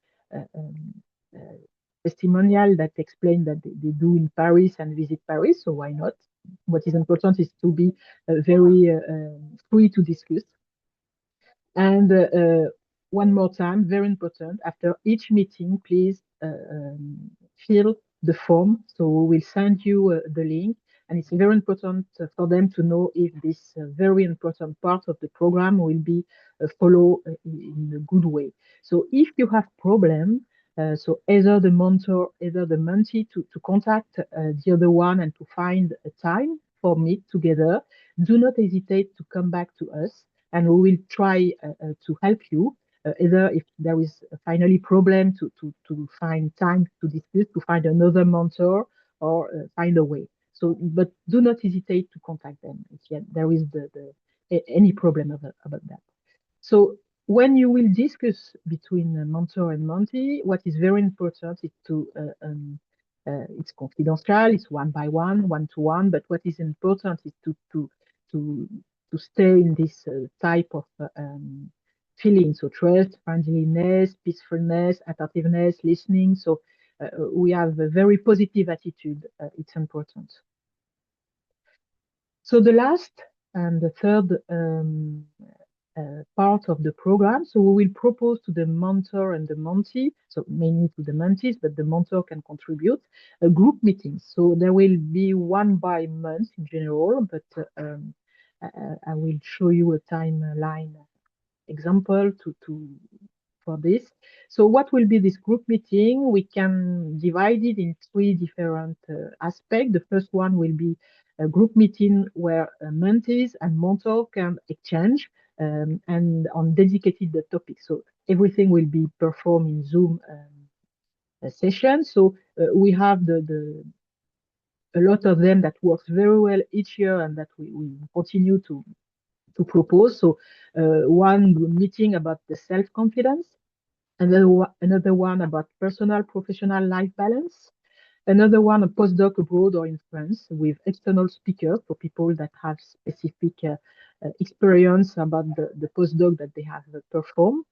testimonial that explains that they do in Paris and visit Paris, so why not? What is important is to be very free to discuss. And one more time, very important, after each meeting, please fill the form. So we will send you the link. And it's very important for them to know if this very important part of the program will be followed in a good way. So if you have problem, so either the mentor, either the mentee to contact the other one and to find a time for meet together, do not hesitate to come back to us and we will try to help you. Either if there is finally problem to find time to discuss, to find another mentor or find a way. So, but do not hesitate to contact them if there is any problem about that. So when you will discuss between mentor and mentee, what is very important is to it's confidential, it's one by one, one-to-one, but what is important is to stay in this type of feeling, so trust, friendliness, peacefulness, attentiveness, listening. So we have a very positive attitude. It's important. So the last and the third part of the program. So we will propose to the mentor and the mentee, so mainly to the mentees, but the mentor can contribute, a group meeting. So there will be one by month in general, but I will show you a timeline example for this. So what will be this group meeting? We can divide it in three different aspects. The first one will be a group meeting where mentees and mentor can exchange and on dedicated topics. So everything will be performed in Zoom session. So we have a lot of them that works very well each year and that we continue to propose. So one meeting about the self-confidence, another one about personal professional life balance, another one a postdoc abroad or in France with external speakers for people that have specific experience about the postdoc that they have performed.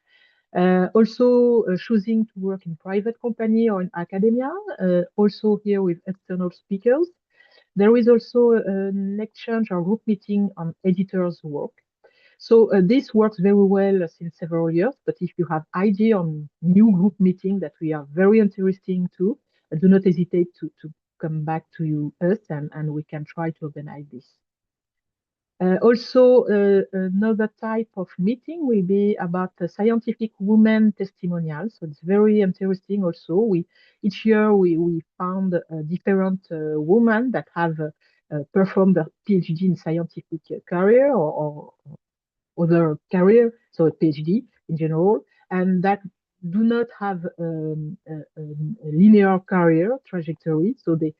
Also choosing to work in private company or in academia, also here with external speakers. There is also an exchange or group meeting on editors' work. So this works very well since several years, but if you have idea on new group meeting that we are very interesting to, do not hesitate to come back to us and we can try to organize this. Also, another type of meeting will be about scientific women testimonials. So it's very interesting also. Each year we found different women that have performed a PhD in scientific career or other career, so a PhD in general, and that do not have a linear career trajectory. So they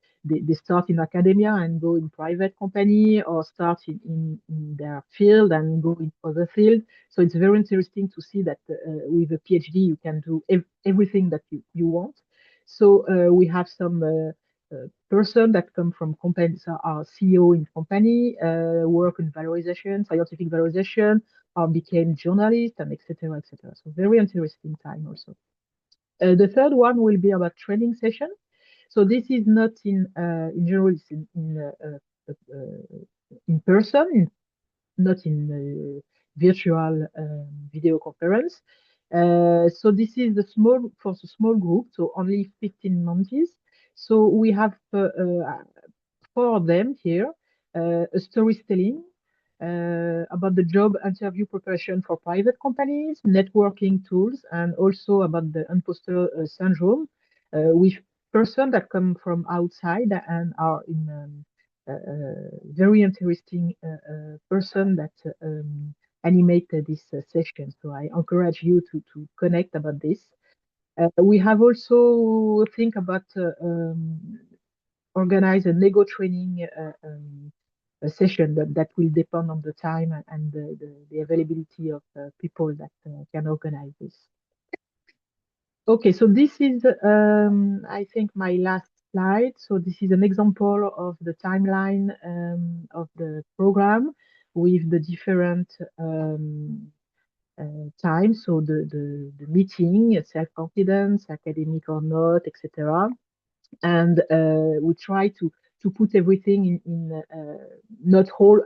start in academia and go in private company or start in their field and go in other field. So it's very interesting to see that with a PhD, you can do everything that you want. So we have some person that come from companies, are CEO in company, work in valorization, scientific valorization, or became journalist, and etc., etc. So very interesting time also. The third one will be about training session. So this is not in general, it's in person, not in virtual video conference. So this is for the small group, so only 15 months. So we have four of them here, a storytelling about the job interview preparation for private companies, networking tools, and also about the imposter syndrome with person that come from outside and are in very interesting person that animate this session. So I encourage you to connect about this. We have also think about organize a Lego training a session that will depend on the time and the availability of people that can organize this. Okay, so this is, I think, my last slide. So this is an example of the timeline of the program with the different times. So the meeting, self-confidence, academic or not, etc. And we try to put everything in not whole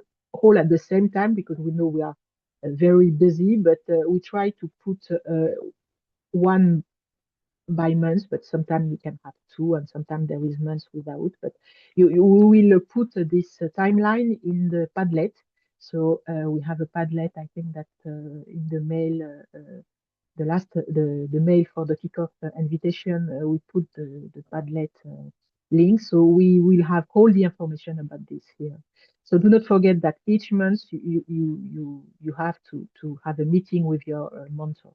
at the same time because we know we are very busy, but we try to put one by month, but sometimes we can have two and sometimes there is months without, but you will put this timeline in the Padlet. So we have a Padlet, I think that in the mail, the mail for the kickoff invitation, we put the Padlet link. So we will have all the information about this here. So do not forget that each month you have to have a meeting with your mentor.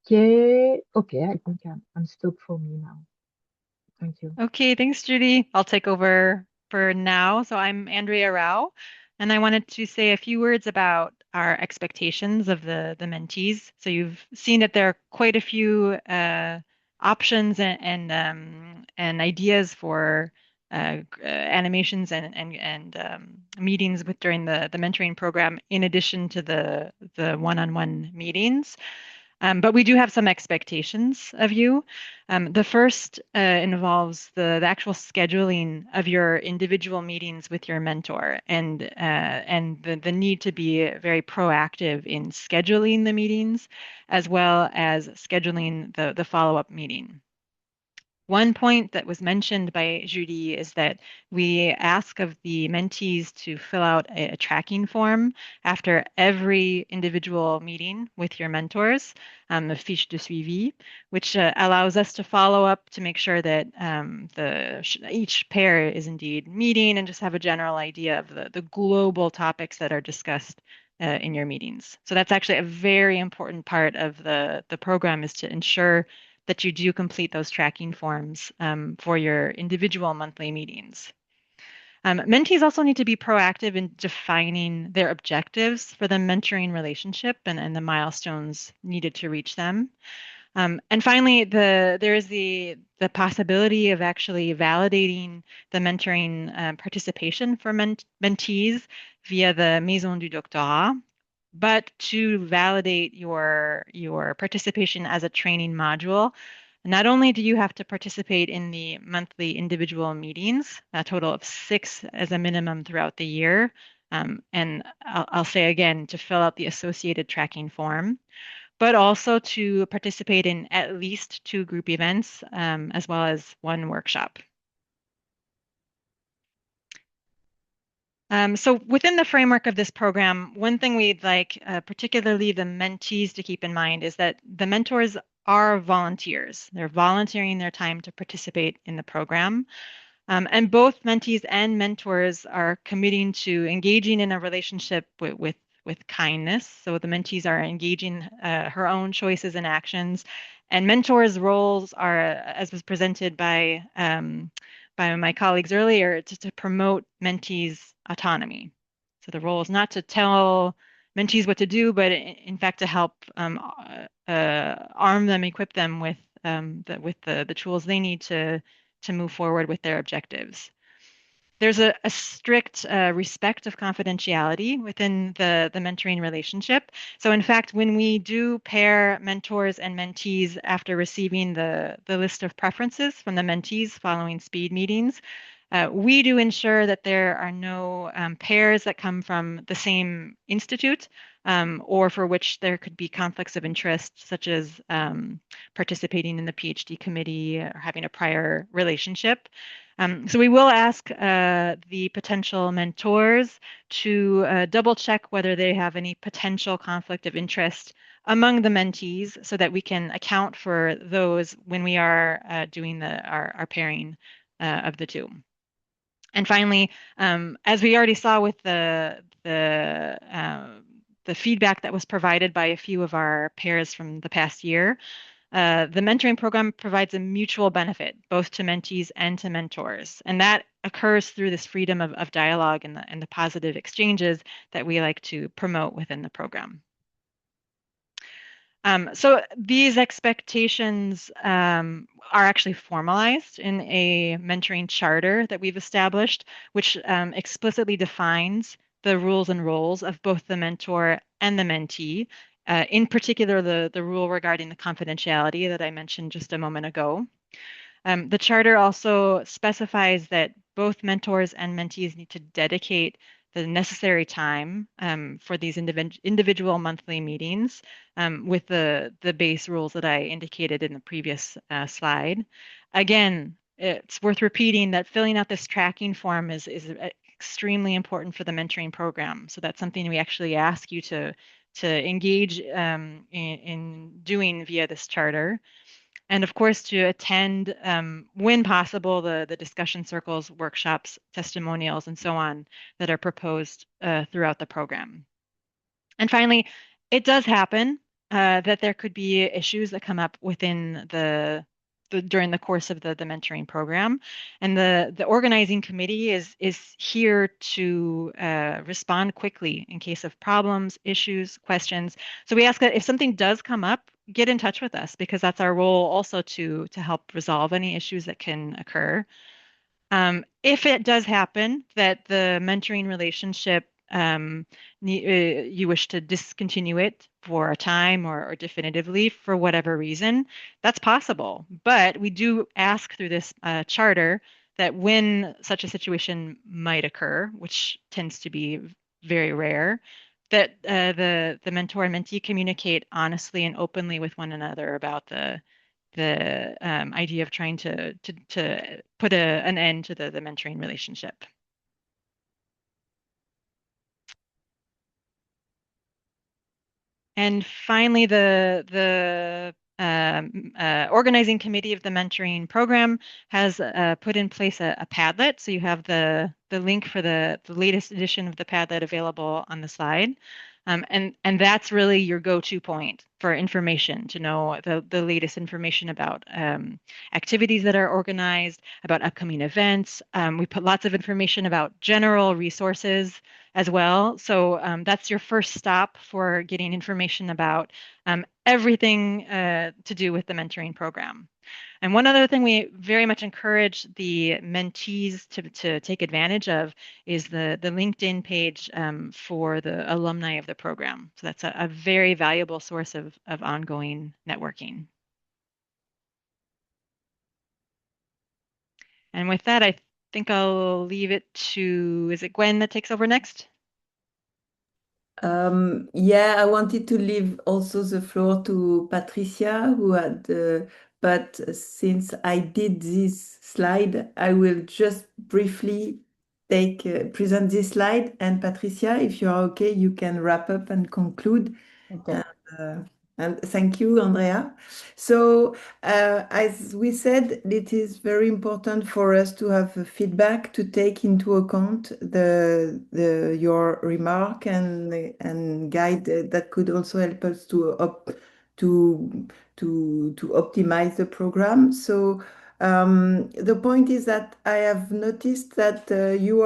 Okay, I think I'm stopped for me now. Thank you. Okay, thanks, Judy. I'll take over for now. So I'm Andrea Rao, and I wanted to say a few words about our expectations of the mentees. So you've seen that there are quite a few options and ideas for animations and meetings during the mentoring program, in addition to the one-on-one meetings. But we do have some expectations of you. The first involves the actual scheduling of your individual meetings with your mentor, and the need to be very proactive in scheduling the meetings as well as scheduling the follow-up meeting. One point that was mentioned by Judy is that we ask of the mentees to fill out a tracking form after every individual meeting with your mentors, the fiche de suivi, which allows us to follow up to make sure that each pair is indeed meeting and just have a general idea of the global topics that are discussed in your meetings. So that's actually a very important part of the program, is to ensure that you do complete those tracking forms for your individual monthly meetings. Mentees also need to be proactive in defining their objectives for the mentoring relationship and the milestones needed to reach them. And finally, there is the possibility of actually validating the mentoring participation for mentees via the Maison du Doctorat. But to validate your participation as a training module, not only do you have to participate in the monthly individual meetings, a total of 6 as a minimum throughout the year, and I'll say again, to fill out the associated tracking form, but also to participate in at least 2 group events, as well as 1 workshop. So within the framework of this program, one thing we'd like particularly the mentees to keep in mind is that the mentors are volunteers. They're volunteering their time to participate in the program. And both mentees and mentors are committing to engaging in a relationship with kindness. So the mentees are engaging her own choices and actions. And mentors' roles are, as was presented by my colleagues earlier, to promote mentees' autonomy. So the role is not to tell mentees what to do, but in fact to help arm them, equip them with the tools they need to move forward with their objectives. There's a strict respect of confidentiality within the mentoring relationship. So in fact, when we do pair mentors and mentees after receiving the list of preferences from the mentees following speed meetings, we do ensure that there are no pairs that come from the same institute or for which there could be conflicts of interest, such as participating in the PhD committee or having a prior relationship. So we will ask the potential mentors to double check whether they have any potential conflict of interest among the mentees so that we can account for those when we are doing our pairing of the two. And finally, as we already saw with the feedback that was provided by a few of our pairs from the past year, the mentoring program provides a mutual benefit both to mentees and to mentors. And that occurs through this freedom of dialogue and the positive exchanges that we like to promote within the program. So these expectations are actually formalized in a mentoring charter that we've established, which explicitly defines the rules and roles of both the mentor and the mentee. In particular, the rule regarding the confidentiality that I mentioned just a moment ago. The charter also specifies that both mentors and mentees need to dedicate the necessary time for these individual monthly meetings with the base rules that I indicated in the previous slide. Again, it's worth repeating that filling out this tracking form is extremely important for the mentoring program. So that's something we actually ask you to engage in doing via this charter. And of course, to attend, when possible, the discussion circles, workshops, testimonials, and so on that are proposed throughout the program. And finally, it does happen that there could be issues that come up within during the course of the mentoring program. And the organizing committee is here to respond quickly in case of problems, issues, questions. So we ask that if something does come up, get in touch with us, because that's our role also to help resolve any issues that can occur. If it does happen that the mentoring relationship you wish to discontinue it for a time or definitively for whatever reason, that's possible. But we do ask through this charter that when such a situation might occur, which tends to be very rare, that the mentor and mentee communicate honestly and openly with one another about the idea of trying to put an end to the mentoring relationship. And finally, the organizing committee of the mentoring program has put in place a Padlet. So you have the link for the latest edition of the Padlet available on the slide. And that's really your go-to point for information, to know the latest information about activities that are organized, about upcoming events. We put lots of information about general resources as well. So that's your first stop for getting information about everything to do with the mentoring program. And one other thing we very much encourage the mentees to take advantage of is the LinkedIn page for the alumni of the program. So that's a very valuable source of ongoing networking. And with that, I think I'll leave it to, is it Gwen that takes over next? Yeah, I wanted to leave also the floor to Patricia, who had, but since I did this slide, I will just briefly present this slide. And Patricia, if you are okay, you can wrap up and conclude. Okay. And thank you, Andrea. So, as we said, it is very important for us to have feedback, to take into account your remark and guide that could also help us to optimize the program. So, the point is that I have noticed that you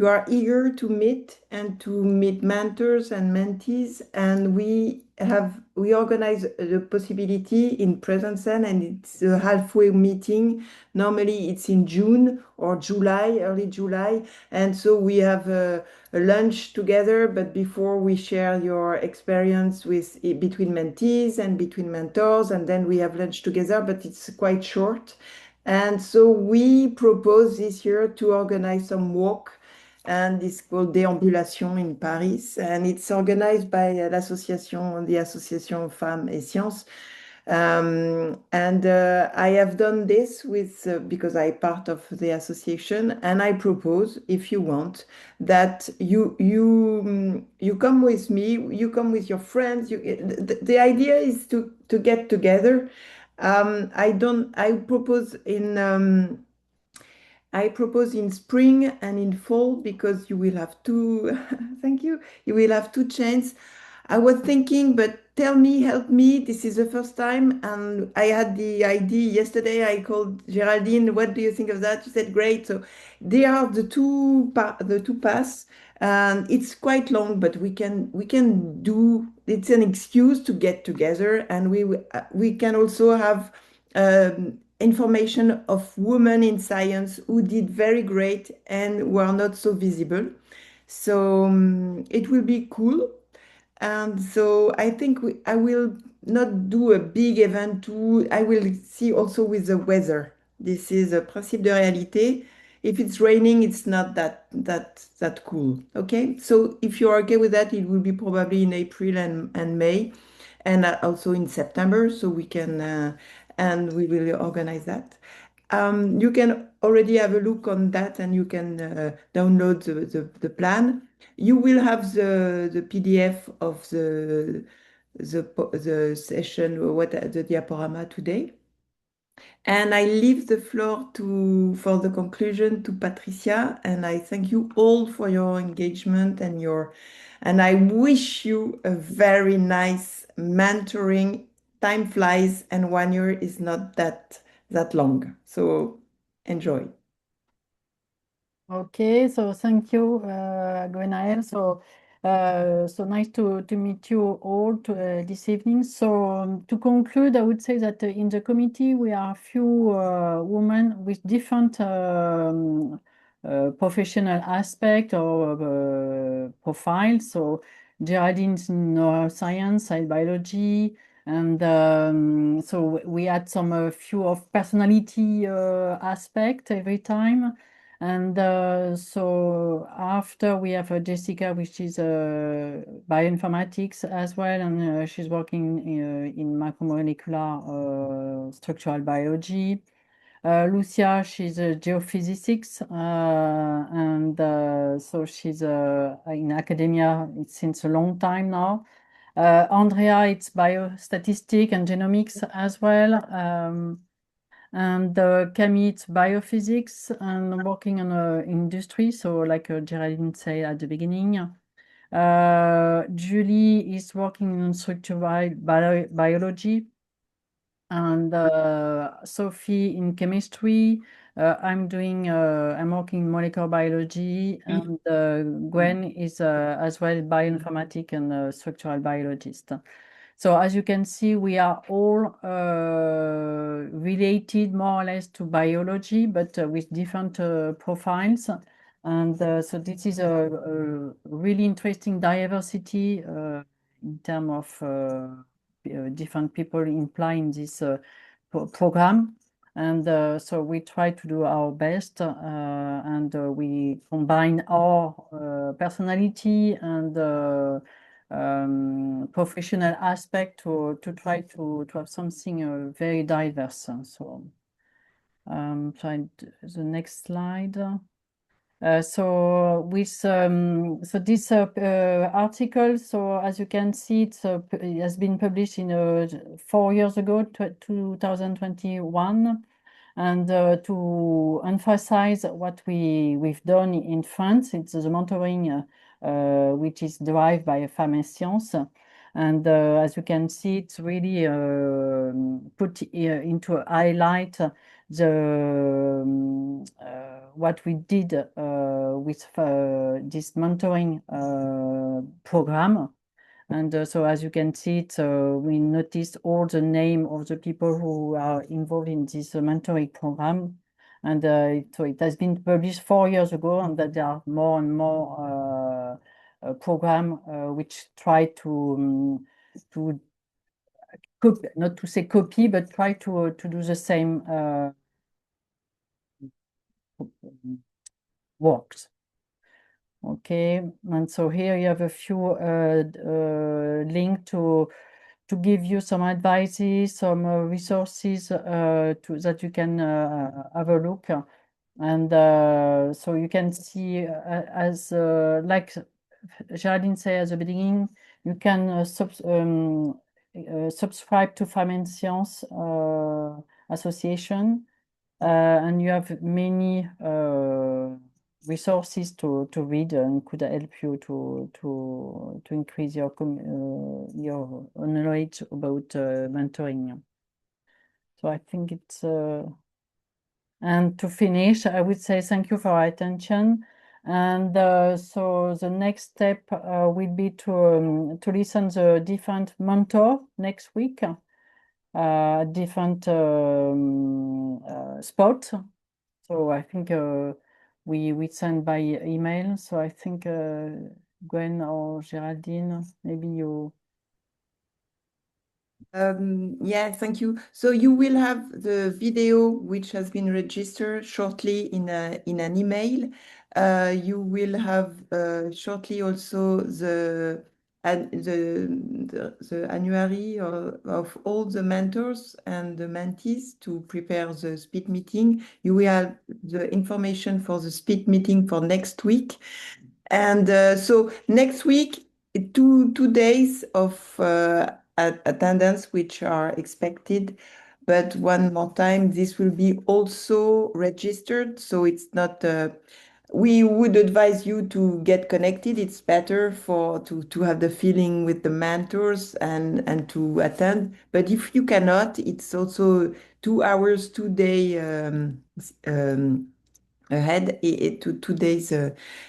are eager to meet mentors and mentees, and we organize the possibility in Presensen, and it's a halfway meeting. Normally it's in June or July, early July, and so we have a lunch together, but before we share your experience between mentees and between mentors, and then we have lunch together, but it's quite short. And so we propose this year to organize some walk, and it's called Déambulation in Paris, and it's organized by the Association Femmes Science. I have done this because I'm part of the association, and I propose, if you want, that you come with me, you come with your friends. The idea is to get together. I propose in spring and in fall, because you will have two, thank you, you will have two chances. I was thinking, but tell me, help me, this is the first time, and I had the idea yesterday. I called Geraldine, what do you think of that? She said, great. So they are the two paths, and it's quite long, but we can do, it's an excuse to get together, and we can also have information of women in science who did very great and were not so visible. So it will be cool. And so I think I will not do a big event too. I will see also with the weather. This is a principe de réalité. If it's raining, it's not that cool. Okay, so if you're okay with that, it will be probably in April and May, and also in September. So we can and we will organize that. You can already have a look on that, and you can download the plan. You will have the PDF of the session, the diaporama today. And I leave the floor for the conclusion to Patricia, and I thank you all for your engagement and I wish you a very nice mentoring. Time flies, and 1 year is not that long. So enjoy. Okay, so thank you, Gwenaëlle. So nice to meet you all this evening. So to conclude, I would say that in the committee we are a few women with different professional aspect or profile. So Geraldine's in neuroscience, cell biology, and so we had some few of personality aspect every time. And so after we have Jessica, which is bioinformatics as well, and she's working in macromolecular structural biology. Lucia, she's a geophysics, and so she's in academia since a long time now. Andrea, it's biostatistic and genomics as well. And Camille, it's biophysics and working on industry, so like Geraldine said at the beginning. Julie is working on structural biology, and Sophie in chemistry. I'm working in molecular biology, and Gwen is as well bioinformatic and structural biologist. So as you can see, we are all related more or less to biology, but with different profiles. And so this is a really interesting diversity in terms of different people implied in this program. And so we try to do our best, and we combine our personality and professional aspect to try to have something very diverse. So, the next slide. So with so this article, so as you can see, it has been published in 4 years ago, 2021, and to emphasize what we've done in France, it's the mentoring which is derived by Femmes Science. And as you can see, it's really put into a highlight the what we did with this mentoring program. And so as you can see, we noticed all the name of the people who are involved in this mentoring program. And so it has been published 4 years ago, and that there are more and more program which try to copy, not to say copy, but try to do the same works. Okay, and so here you have a few links to give you some advices, some resources that you can have a look. And so you can see as like Geraldine said at the beginning, you can subscribe to Femmes Science Association, and you have many resources to read and could help you to increase your knowledge about mentoring. So I think it's and to finish, I would say thank you for your attention. And so the next step will be to listen the different mentor next week, different spot. So I think we send by email. So I think Gwen or Geraldine, maybe you. Yeah, thank you. So you will have the video which has been registered shortly in an email. You will have shortly also the annuary of all the mentors and the mentees to prepare the speed meeting. You will have the information for the speed meeting for next week. And so next week, two days of attendance which are expected. But one more time, this will be also registered. So it's not, we would advise you to get connected. It's better to have the feeling with the mentors and to attend. But if you cannot, it's also 2 hours, 2 day ahead. 2 days,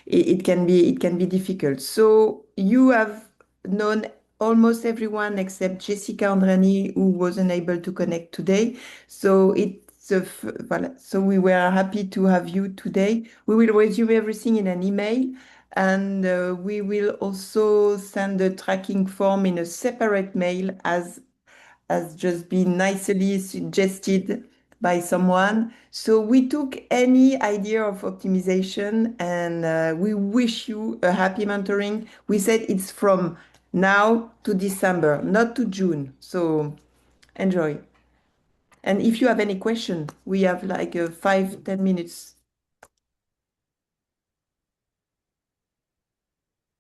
it can be difficult. So you have known almost everyone except Jessica Andrani, who wasn't able to connect today. So it's So we were happy to have you today. We will resume everything in an email, and we will also send the tracking form in a separate mail as just been nicely suggested by someone. So we took any idea of optimization, and we wish you a happy mentoring. We said it's from now to December, not to June. So enjoy. And if you have any question, we have like 5-10 minutes.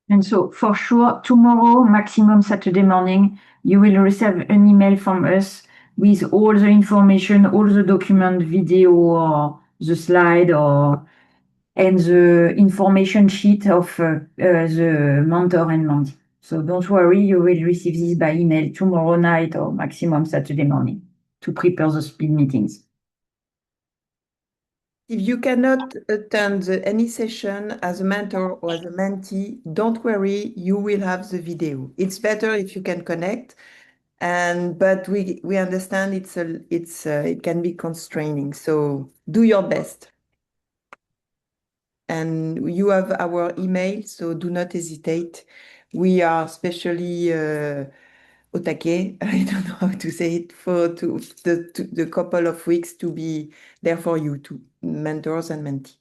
And so for sure, tomorrow, maximum Saturday morning, you will receive an email from us with all the information, all the document, video, or the slide, and the information sheet of the mentor and mentee. So don't worry, you will receive this by email tomorrow night or maximum Saturday morning to prepare the speed meetings. If you cannot attend any session as a mentor or as a mentee, don't worry, you will have the video. It's better if you can connect, but we understand it can be constraining. So do your best. And you have our email, so do not hesitate. We are especially au taquet, I don't know how to say it, for the couple of weeks to be there for you too, mentors and mentees.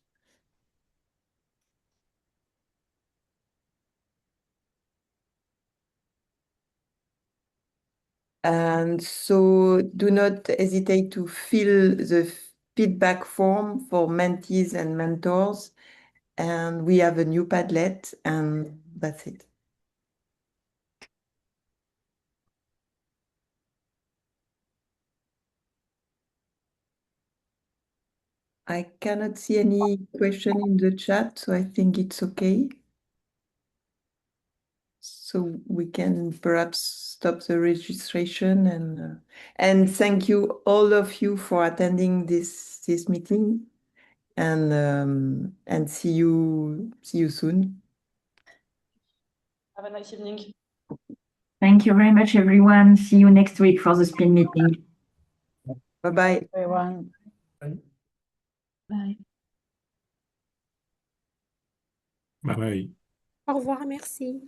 And so do not hesitate to fill the feedback form for mentees and mentors. And we have a new Padlet, and that's it. I cannot see any question in the chat, so I think it's okay. So we can perhaps stop the registration, and thank you all of you for attending this meeting, and see you soon. Have a nice evening. Thank you very much, everyone. See you next week for the speed meeting. Bye-bye. Everyone. Bye. Bye bye. Au revoir, merci.